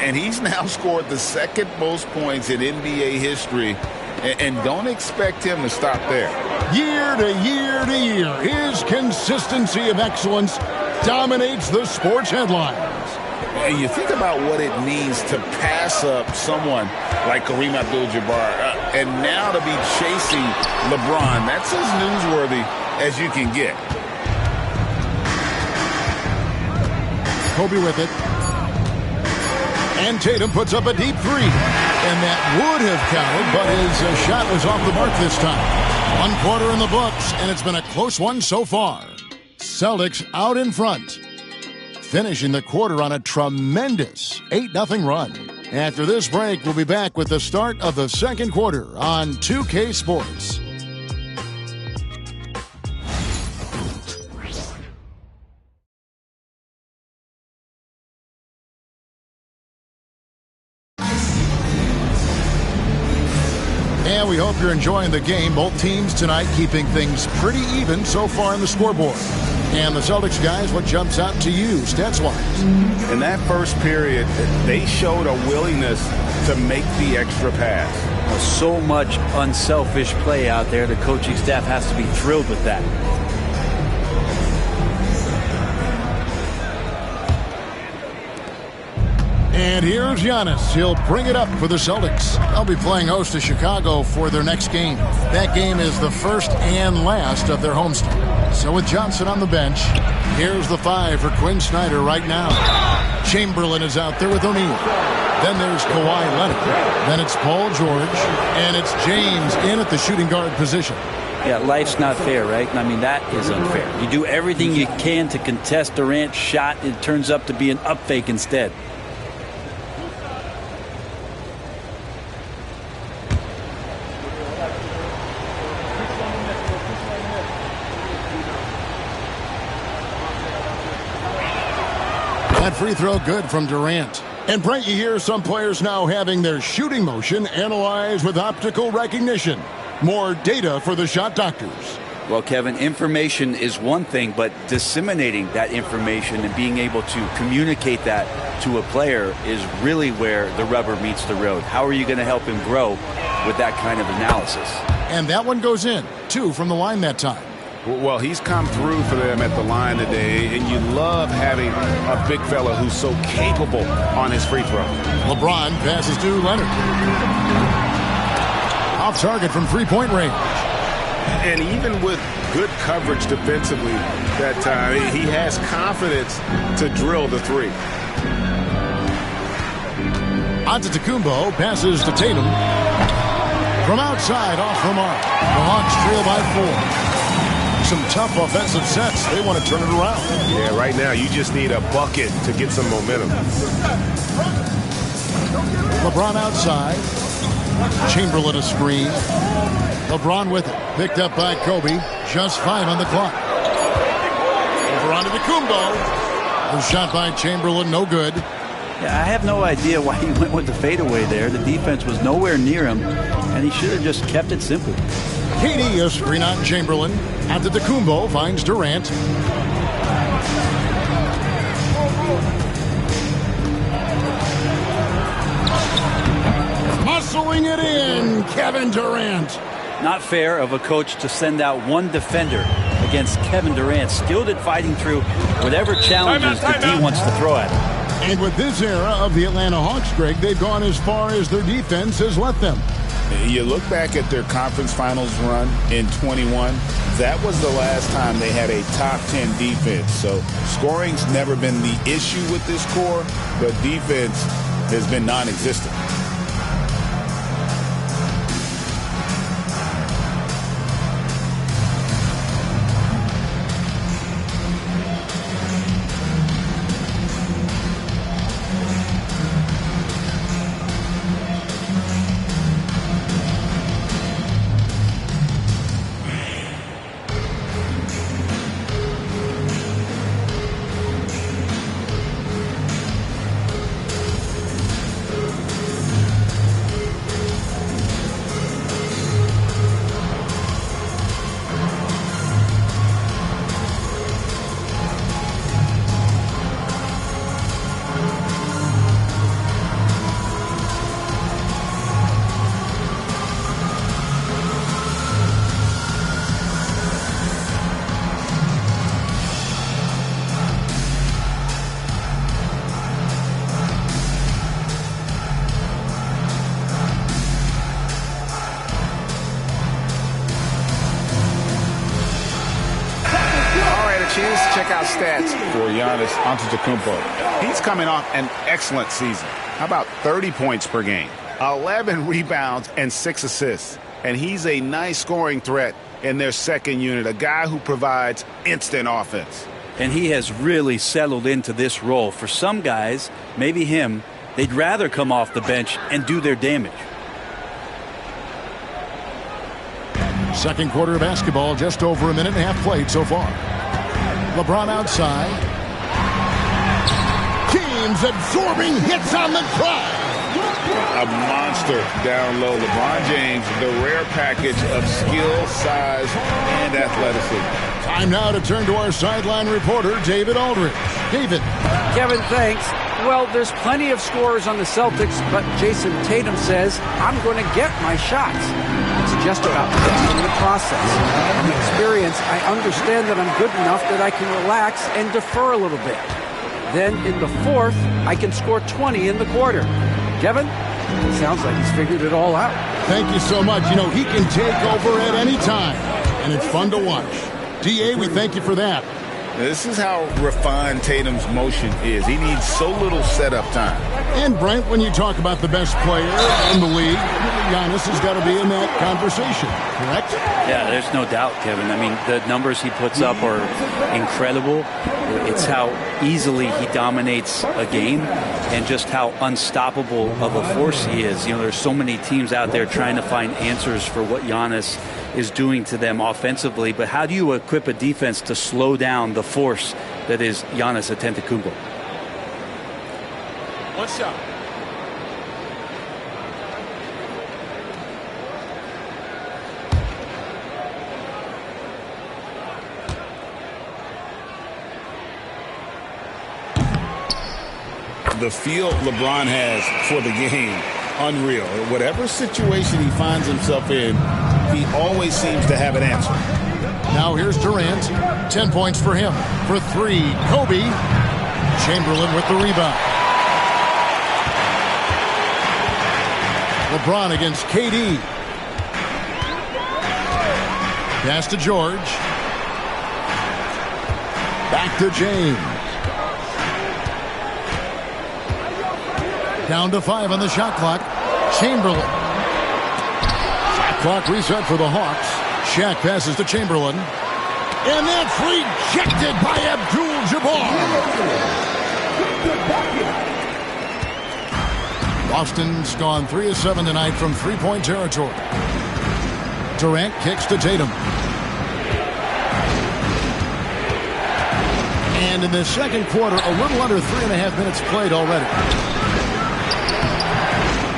And he's now scored the second most points in NBA history. And don't expect him to stop there.
Year to year to year, his consistency of excellence dominates the sports headlines.
And you think about what it means to pass up someone like Kareem Abdul-Jabbar, and now to be chasing LeBron. That's as newsworthy as you can get.
Kobe with it. And Tatum puts up a deep 3. And that would have counted, but his shot was off the mark this time. 1 quarter in the books, and it's been a close one so far. Celtics out in front, finishing the quarter on a tremendous 8-0 run. After this break, we'll be back with the start of the second quarter on 2K Sports. And we hope you're enjoying the game. Both teams tonight keeping things pretty even so far in the scoreboard. And the Celtics guys, what jumps out to you stats-wise?
In that first period, they showed a willingness to make the extra pass.
So much unselfish play out there. The coaching staff has to be thrilled with that.
And here's Giannis. He'll bring it up for the Celtics. They'll be playing host to Chicago for their next game. That game is the first and last of their homestand. So with Johnson on the bench, here's the 5 for Quinn Snyder right now. Chamberlain is out there with O'Neal. Then there's Kawhi Leonard. Then it's Paul George. And it's James in at the shooting guard position.
Yeah, life's not fair, right? I mean, that is unfair. You do everything you can to contest Durant's shot. It turns up to be an up fake instead.
That free throw good from Durant. And Brent, you hear some players now having their shooting motion analyzed with optical recognition. More data for the shot doctors.
Well, Kevin, information is one thing, but disseminating that information and being able to communicate that to a player is really where the rubber meets the road. How are you going to help him grow with that kind of analysis?
And that one goes in, 2 from the line that time.
Well, he's come through for them at the line today, and you love having a big fella who's so capable on his free throw.
LeBron passes to Leonard. Off target from three-point range.
And even with good coverage defensively that time, he has confidence to drill the 3.
Antetokounmpo passes to Tatum. From outside, off the mark. The Hawks trail by 4. Some tough offensive sets. They want to turn it around.
Yeah, right now you just need a bucket to get some momentum.
LeBron outside. Chamberlain a screen. LeBron with it. Picked up by Kobe. Just 5 on the clock. Over on Antetokounmpo. The shot by Chamberlain, no good.
Yeah, I have no idea why he went with the fadeaway there. The defense was nowhere near him, and he should have just kept it simple.
KD a screen on Chamberlain. Antetokounmpo finds Durant. Muscling it in, Kevin Durant.
Not fair of a coach to send out one defender against Kevin Durant, skilled at fighting through whatever challenges the D wants to throw at him.
And with this era of the Atlanta Hawks, Greg, they've gone as far as their defense has let them.
You look back at their conference finals run in 21, that was the last time they had a top 10 defense. So scoring's never been the issue with this core, but defense has been non-existent.
Check out stats for Giannis Antetokounmpo. He's coming off an excellent season. How about 30 points per game, 11 rebounds, and 6 assists. And he's a nice scoring threat in their second unit, a guy who provides instant offense.
And he has really settled into this role. For some guys, maybe him, they'd rather come off the bench and do their damage.
Second quarter of basketball, just over a minute and a half played so far. LeBron outside. Teams absorbing hits on the drive.
A monster down low. LeBron James, the rare package of skill, size, and athleticism.
Time now to turn to our sideline reporter, David Aldridge. David.
Kevin, thanks. Well, there's plenty of scorers on the Celtics, but Jason Tatum says, I'm going to get my shots. It's just about trusting the process. From experience, I understand that I'm good enough that I can relax and defer a little bit. Then in the fourth, I can score 20 in the quarter. Kevin, it sounds like he's figured it all out.
Thank you so much. You know, he can take over at any time, and it's fun to watch. DA, we thank you for that.
This is how refined Tatum's motion is. He needs so little setup time.
And Brent, when you talk about the best player in the league, Giannis has got to be in that conversation, correct?
Yeah, there's no doubt, Kevin. I mean, the numbers he puts up are incredible. It's how easily he dominates a game and just how unstoppable of a force he is. You know, there's so many teams out there trying to find answers for what Giannis is doing to them offensively, but how do you equip a defense to slow down the force that is Giannis Antetokounmpo?
One shot.
The feel LeBron has for the game, unreal. Whatever situation he finds himself in, he always seems to have an answer.
Now here's Durant. 10 points for him. For 3, Kobe. Chamberlain with the rebound. LeBron against KD. Pass to George. Back to James. Down to 5 on the shot clock. Chamberlain. Shot clock reset for the Hawks. Shaq passes to Chamberlain. And that's rejected by Abdul-Jabbar. Boston's gone 3 of 7 tonight from three-point territory. Durant kicks to Tatum. And in the second quarter, a little under 3.5 minutes played already.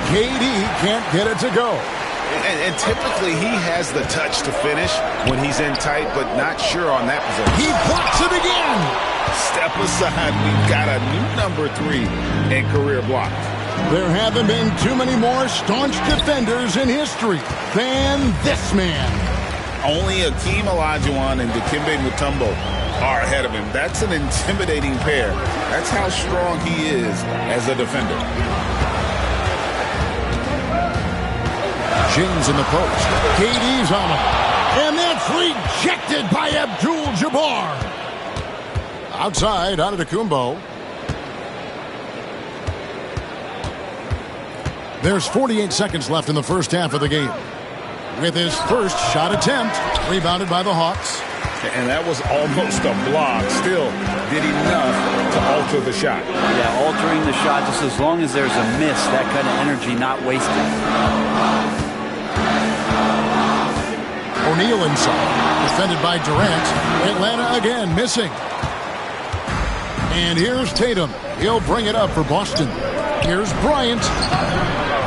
KD can't get it to go.
And typically he has the touch to finish when he's in tight, but not sure on that position.
He blocks it again.
Step aside. We've got a new number 3 in career blocks.
There haven't been too many more staunch defenders in history than this man.
Only Akeem Olajuwon and Dikembe Mutombo are ahead of him. That's an intimidating pair. That's how strong he is as a defender.
James in the post. KD's on him. And that's rejected by Abdul-Jabbar. Outside, Antetokounmpo. There's 48 seconds left in the first half of the game. With his first shot attempt, rebounded by the Hawks.
And that was almost a block. Still did enough to alter the shot.
Yeah, altering the shot just as long as there's a miss, that kind of energy not wasted.
O'Neal inside, defended by Durant. Atlanta again missing. And here's Tatum. He'll bring it up for Boston. Here's Bryant.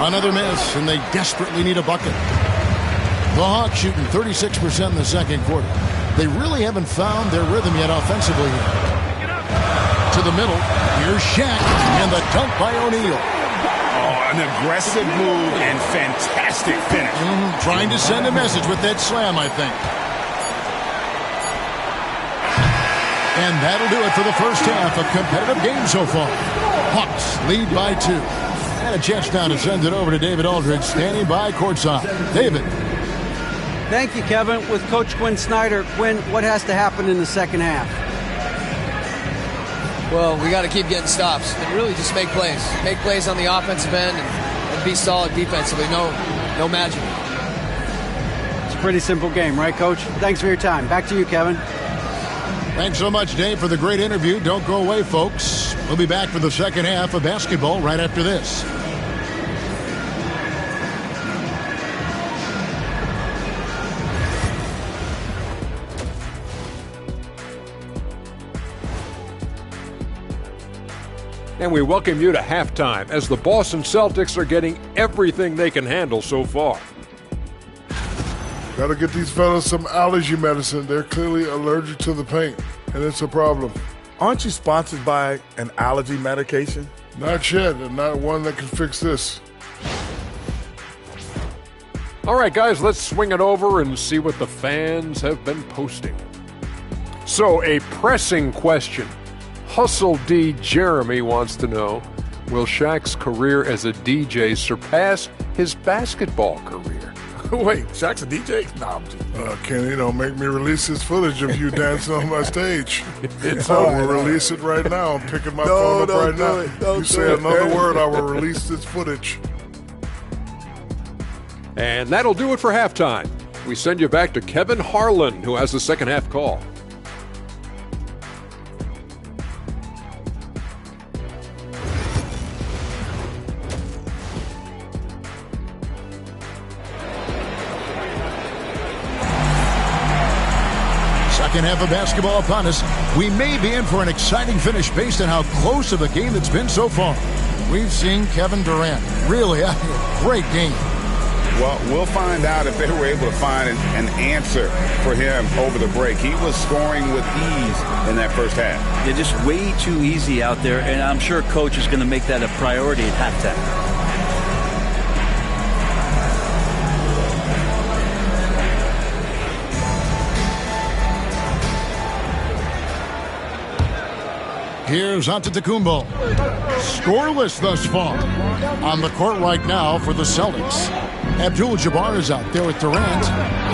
Another miss, and they desperately need a bucket. The Hawks shooting 36% in the second quarter. They really haven't found their rhythm yet offensively here. To the middle. Here's Shaq, and the dunk by O'Neal.
Oh, an aggressive move and fantastic finish.
Trying to send a message with that slam, I think. And that'll do it for the first half. A competitive game so far. Hawks lead by 2. And a chance now to send it over to David Aldridge, standing by courtside. David.
Thank you, Kevin. With Coach Quinn Snyder. Quinn, what has to happen in the second half?
Well, we got to keep getting stops and really just make plays. Make plays on the offensive end and be solid defensively. No magic.
It's a pretty simple game, right, Coach? Thanks for your time. Back to you, Kevin.
Thanks so much, Dave, for the great interview. Don't go away, folks. We'll be back for the second half of basketball right after this.
And we welcome you to halftime as the Boston Celtics are getting everything they can handle so far.
Got to get these fellas some allergy medicine. They're clearly allergic to the paint, and it's a problem.
Aren't you sponsored by an allergy medication?
Not yet, and not one that can fix this.
All right, guys, let's swing it over and see what the fans have been posting. So, a pressing question. Hustle D. Jeremy wants to know, will Shaq's career as a DJ surpass his basketball career?
Wait, Shaq's a DJ? Nah, I'm just...
Kenny, don't make me release this footage of you dancing on my stage. I will release it right now. I'm picking my phone up right now. You say another word, I will release this footage.
And that'll do it for halftime. We send you back to Kevin Harlan, who has the second half call.
Second half of basketball upon us. We may be in for an exciting finish based on how close of a game it's been so far. We've seen Kevin Durant really a great game.
Well, we'll find out if they were able to find an answer for him over the break. He was scoring with ease in that first half.
Yeah, just way too easy out there, and I'm sure Coach is going to make that a priority at halftime.
Here's Antetokounmpo. Scoreless thus far. On the court right now for the Celtics. Abdul-Jabbar is out there with Durant.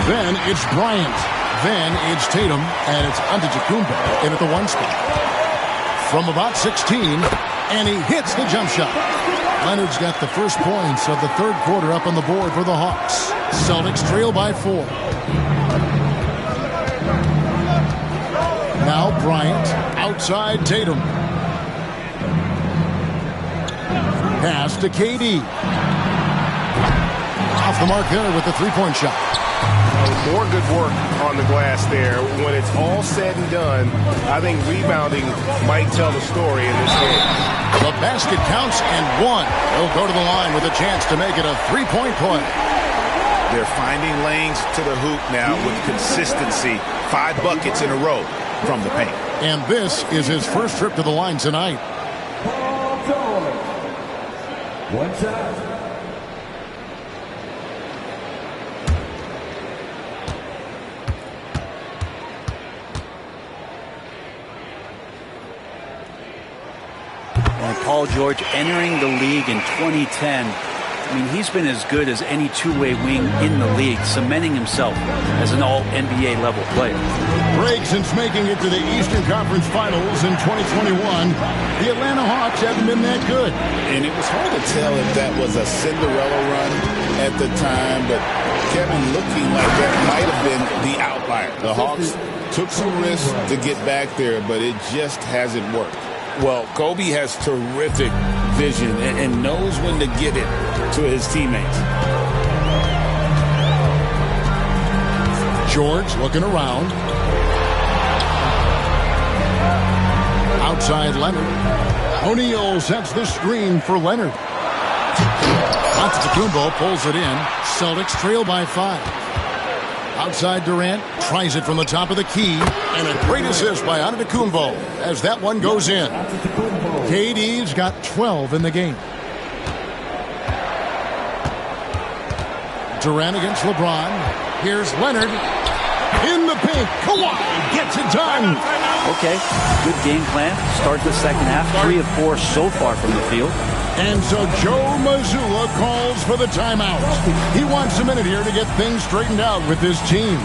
Then it's Bryant. Then it's Tatum. And it's Antetokounmpo in at the 1 spot. From about 16. And he hits the jump shot. Leonard's got the first points of the third quarter up on the board for the Hawks. Celtics trail by 4. Now Bryant, outside Tatum. Pass to KD. Off the mark there with the three-point shot.
More good work on the glass there. When it's all said and done, I think rebounding might tell the story in this game.
The basket counts and 1. He'll go to the line with a chance to make it a three-point play.
They're finding lanes to the hoop now with consistency. 5 buckets in a row from the paint.
And this is his first trip to the line tonight.
One shot.
Paul George entering the league in 2010. I mean, he's been as good as any two-way wing in the league, cementing himself as an all-NBA level player.
Greg, since making it to the Eastern Conference Finals in 2021, the Atlanta Hawks haven't been that good.
And it was hard to tell if that was a Cinderella run at the time, but Kevin, looking like that might have been the outlier. The Hawks took some risks to get back there, but it just hasn't worked. Well, Kobe has terrific vision and knows when to get it to his teammates.
George looking around. Outside Leonard. O'Neal sets the screen for Leonard. Antetokounmpo pulls it in. Celtics trail by 5. Outside Durant, tries it from the top of the key, and a great assist by Antetokounmpo as that one goes in. KD's got 12 in the game. Durant against LeBron. Here's Leonard in the paint. Kawhi gets it done.
Okay, good game plan. Start the second half. 3 of 4 so far from the field.
And so Joe Mazzulla calls for the timeout. He wants a minute here to get things straightened out with his team.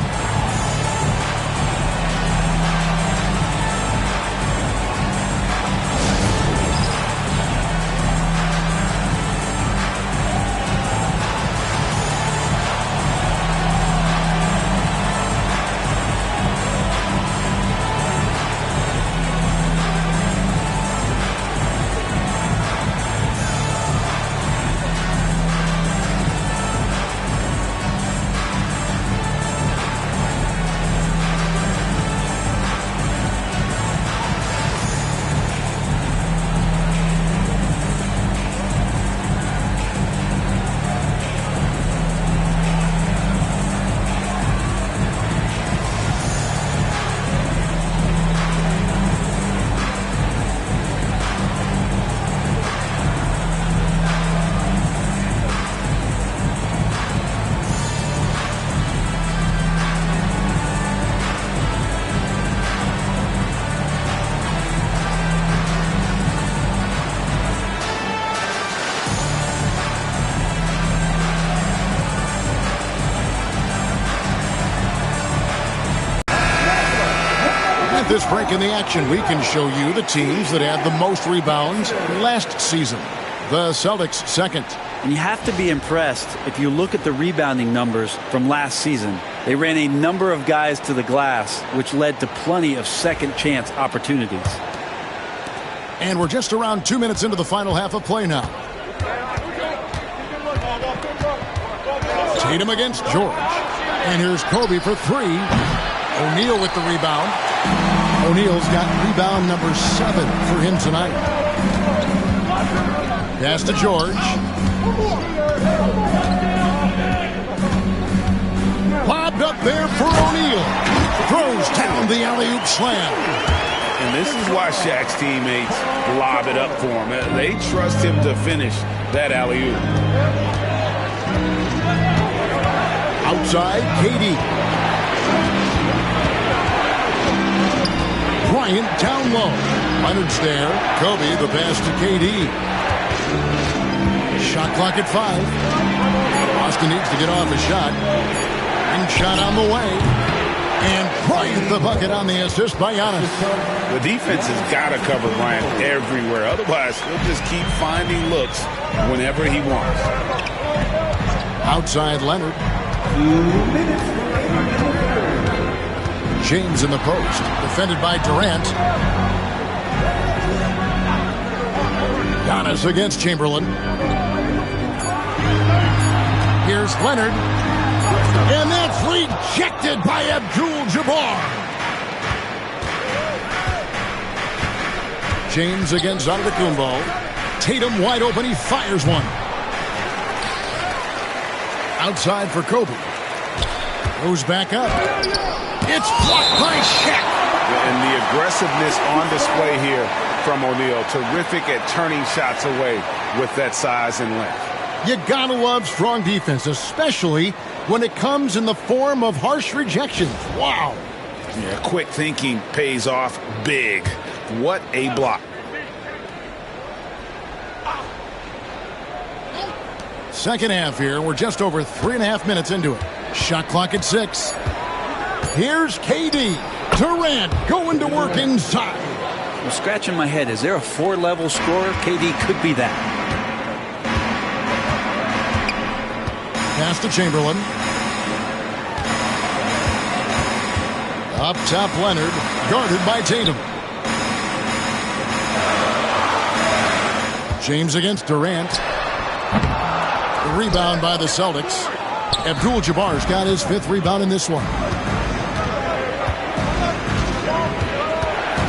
This break in the action, we can show you the teams that had the most rebounds last season. The Celtics second.
And you have to be impressed if you look at the rebounding numbers from last season. They ran a number of guys to the glass, which led to plenty of second chance opportunities.
And we're just around 2 minutes into the final half of play now. Tatum against George. And here's Kobe for 3. O'Neal with the rebound. O'Neal's got rebound number 7 for him tonight. Pass to George. Lobbed up there for O'Neal. Throws down the alley-oop slam.
And this is why Shaq's teammates lob it up for him. They trust him to finish that alley-oop.
Outside, KD. Bryant down low. Leonard's there. Kobe, the pass to KD. Shot clock at 5. Boston needs to get off a shot. And shot on the way. And Bryant the bucket on the assist by Giannis.
The defense has got to cover Bryant everywhere. Otherwise, he'll just keep finding looks whenever he wants.
Outside Leonard. James in the post. Defended by Durant. Giannis against Chamberlain. Here's Leonard. And that's rejected by Abdul-Jabbar. James against Antetokounmpo. Tatum wide open. He fires one. Outside for Kobe. Goes back up. It's blocked by Shaq.
And the aggressiveness on display here from O'Neal. Terrific at turning shots away with that size and length.
You gotta love strong defense, especially when it comes in the form of harsh rejections. Wow.
Yeah, quick thinking pays off big. What a block.
Second half here. We're just over 3.5 minutes into it. Shot clock at 6. Here's KD. Durant going to work inside.
I'm scratching my head. Is there a 4-level scorer? KD could be that.
Pass to Chamberlain. Up top Leonard. Guarded by Tatum. James against Durant. The rebound by the Celtics. Abdul-Jabbar's got his 5th rebound in this one.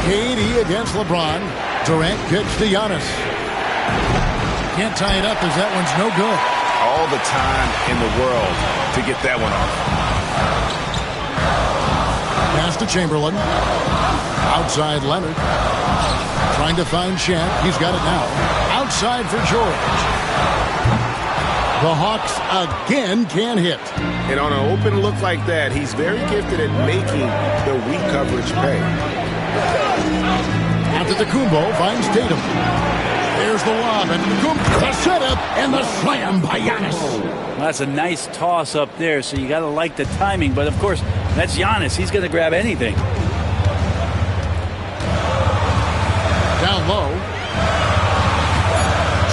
KD against LeBron. Durant kicks to Giannis. Can't tie it up as that one's no good.
All the time in the world to get that one off.
Pass to Chamberlain. Outside Leonard. Trying to find Shaq. He's got it now. Outside for George. The Hawks again can't hit.
And on an open look like that, he's very gifted at making the weak coverage pay.
Antetokounmpo finds Tatum. There's the lob, and the setup and the slam by Giannis.
Well, that's a nice toss up there, so you got to like the timing. But, of course, that's Giannis. He's going to grab anything.
Down low.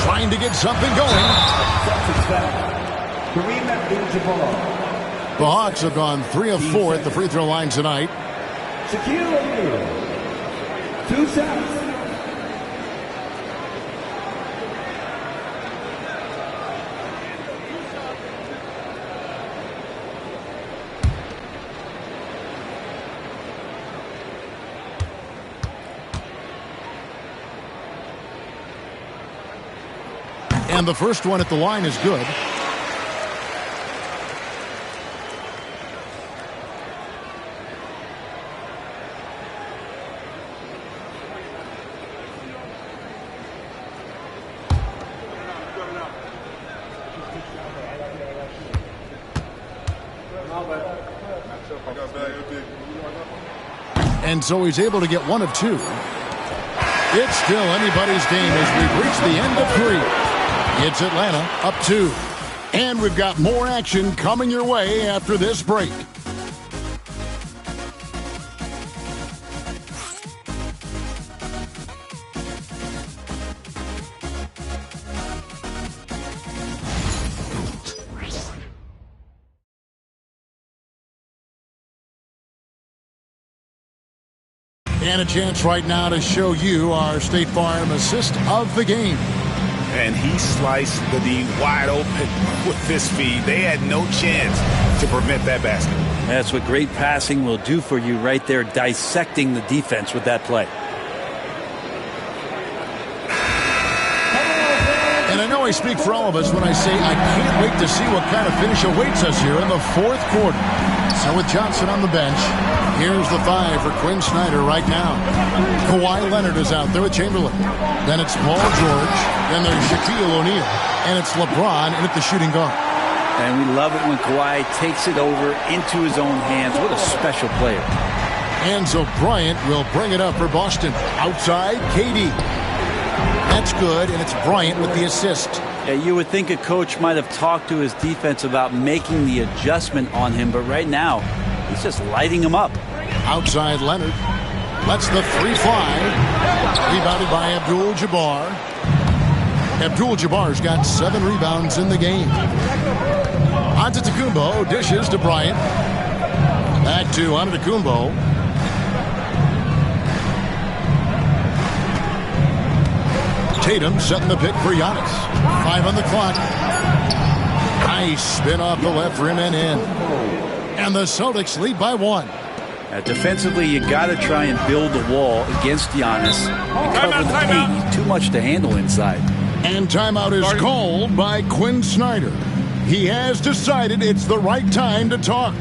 Trying to get something going. The Hawks have gone 3 of 4 at the free throw line tonight.
Shaquille O'Neal. 2 shots.
And the first one at the line is good. And so he's able to get 1 of 2. It's still anybody's game as we've reached the end of 3. It's Atlanta up 2. And we've got more action coming your way after this break. And a chance right now to show you our State Farm assist of the game.
And he sliced the D wide open with this feed. They had no chance to prevent that basket.
That's what great passing will do for you right there, dissecting the defense with that play.
And I know I speak for all of us when I say I can't wait to see what kind of finish awaits us here in the 4th quarter. So with Johnson on the bench, here's the 5 for Quinn Snyder right now. Kawhi Leonard is out there with Chamberlain. Then it's Paul George. Then there's Shaquille O'Neal. And it's LeBron in at the shooting guard.
And we love it when Kawhi takes it over into his own hands. What a special player.
And so Bryant will bring it up for Boston. Outside, KD. That's good, and it's Bryant with the assist.
Yeah, you would think a coach might have talked to his defense about making the adjustment on him, but right now, He's just lighting them up.
Outside Leonard. Lets the three fly. Rebounded by Abdul-Jabbar. Abdul-Jabbar's got 7 rebounds in the game. Antetokounmpo dishes to Bryant. Back to Antetokounmpo. Tatum setting the pick for Giannis. 5 on the clock. Nice spin off the left rim and in. And the Celtics lead by 1.
Defensively, you got to try and build the wall against Giannis and cover the paint. He's too much to handle inside.
And timeout is called by Quinn Snyder. He has decided it's the right time to talk.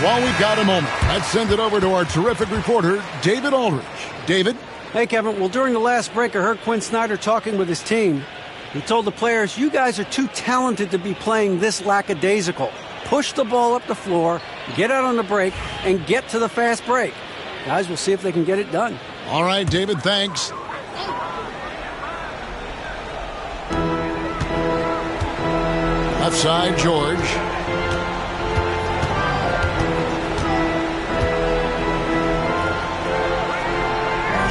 While we've got a moment, let's send it over to our terrific reporter, David Aldridge. David?
Hey, Kevin. Well, during the last break, I heard Quinn Snyder talking with his team. He told the players, you guys are too talented to be playing this lackadaisical. Push the ball up the floor, get out on the break, and get to the fast break. Guys, we'll see if they can get it done.
All right, David, thanks. Left side, George.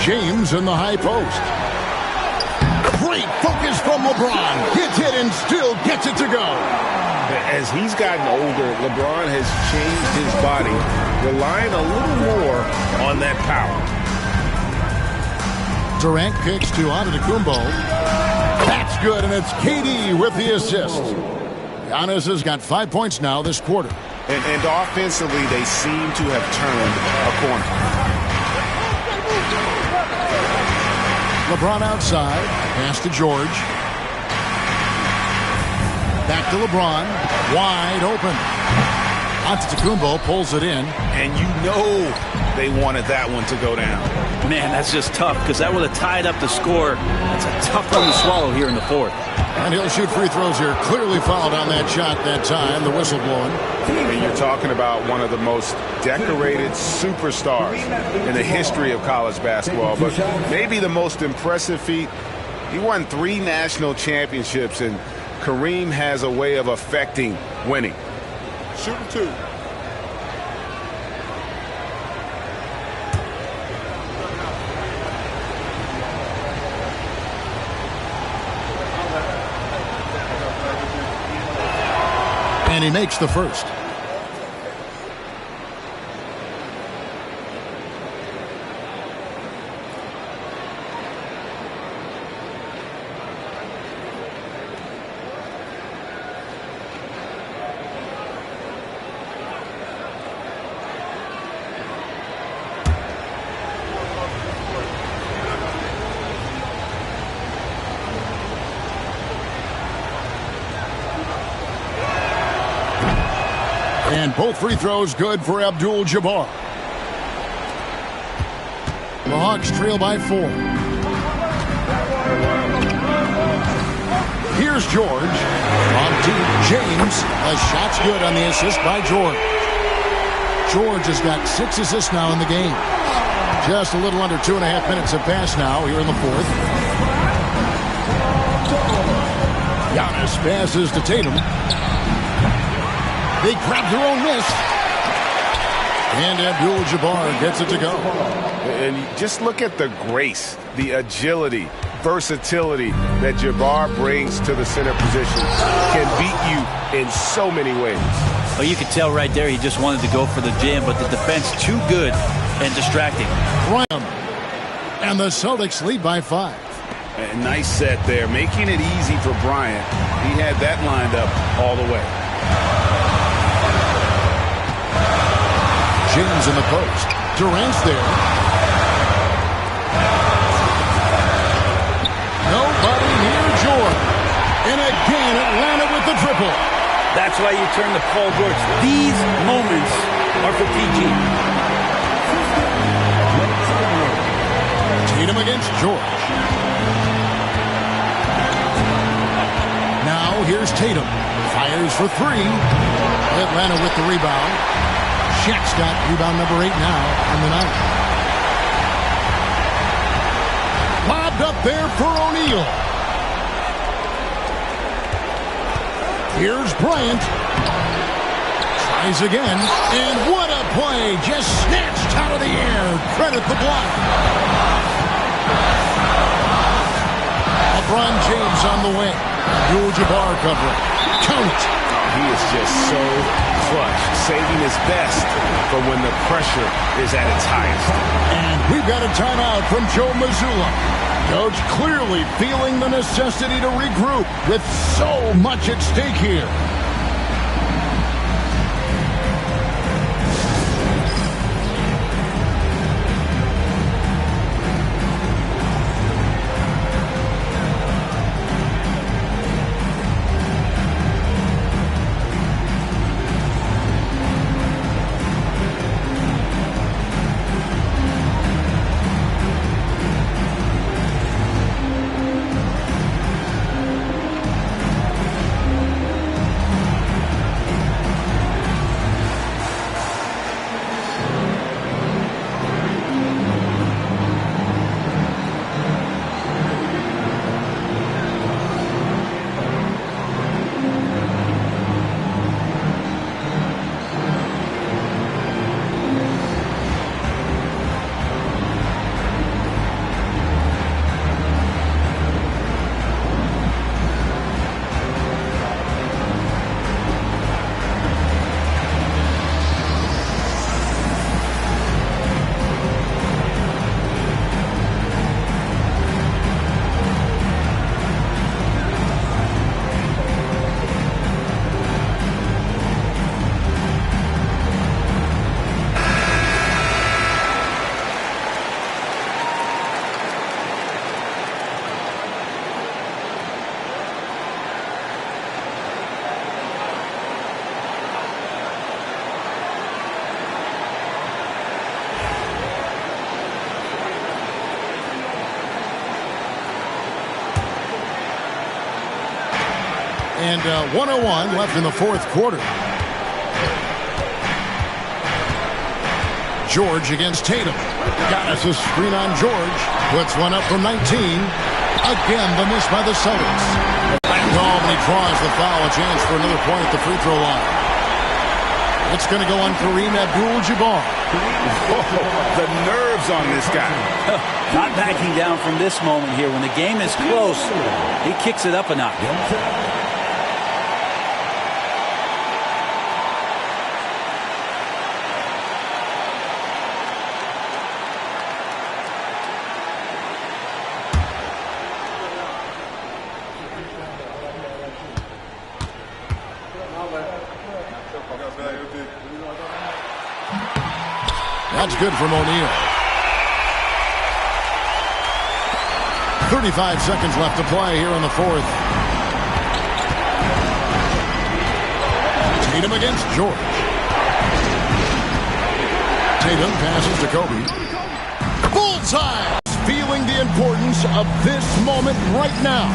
James in the high post. Great focus from LeBron. Gets hit and still gets it to go.
As he's gotten older, LeBron has changed his body, relying a little more on that power.
Durant kicks to Antetokounmpo. That's good, and it's KD with the assist. Giannis has got 5 points now this quarter.
And offensively, they seem to have turned a corner.
LeBron outside. Pass to George. Back to LeBron. Wide open. Antetokounmpo pulls it in.
And you know they wanted that one to go down.
Man, that's just tough because that would have tied up the score. That's a tough one to swallow here in the fourth.
And he'll shoot free throws here. Clearly fouled on that shot that time. The whistle blowing.
And you're talking about one of the most decorated superstars in the history of college basketball. But maybe the most impressive feat, he won 3 national championships, and Kareem has a way of affecting winning.
Shooting 2.
And he makes the first. And both free throws good for Abdul-Jabbar. The Hawks trail by 4. Here's George. On deep, James. A shot's good on the assist by George. George has got 6 assists now in the game. Just a little under 2.5 minutes have passed now here in the fourth. Giannis passes to Tatum. They grab their own miss. And Abdul-Jabbar gets it to go.
And just look at the grace, the agility, versatility that Jabbar brings to the center position. Can beat you in so many ways.
Well, you could tell right there he just wanted to go for the jam, but the defense too good and distracting.
And the Celtics lead by 5.
A nice set there, making it easy for Bryant. He had that lined up all the way.
James in the post. Durant's there. Nobody near Jordan. And again, Atlanta with the triple.
That's why you turn to Paul George. These moments are for PG.
Tatum against George. Now here's Tatum. Fires for 3. Atlanta with the rebound. Shaq's got rebound number 8 now on the night. Lobbed up there for O'Neal. Here's Bryant. Tries again. And what a play. Just snatched out of the air. Credit the block. LeBron James on the wing. Abdul-Jabbar covering. Count.
He is just so clutch, saving his best for when the pressure is at its highest.
And we've got a timeout from Joe Mazzulla. Coach clearly feeling the necessity to regroup with so much at stake here. And 1:01 left in the fourth quarter. George against Tatum. Giannis a screen on George. Puts one up from 19. Again, the miss by the Celtics. Oh, and he draws the foul. A chance for another point at the free throw line. It's going to go on Kareem Abdul-Jabbar.
The nerves on this guy.
Not backing down from this moment here. When the game is close, he kicks it up a notch.
That's good from O'Neal. 35 seconds left to play here in the fourth. Tatum against George. Tatum passes to Kobe. Bullseye! Feeling the importance of this moment right now.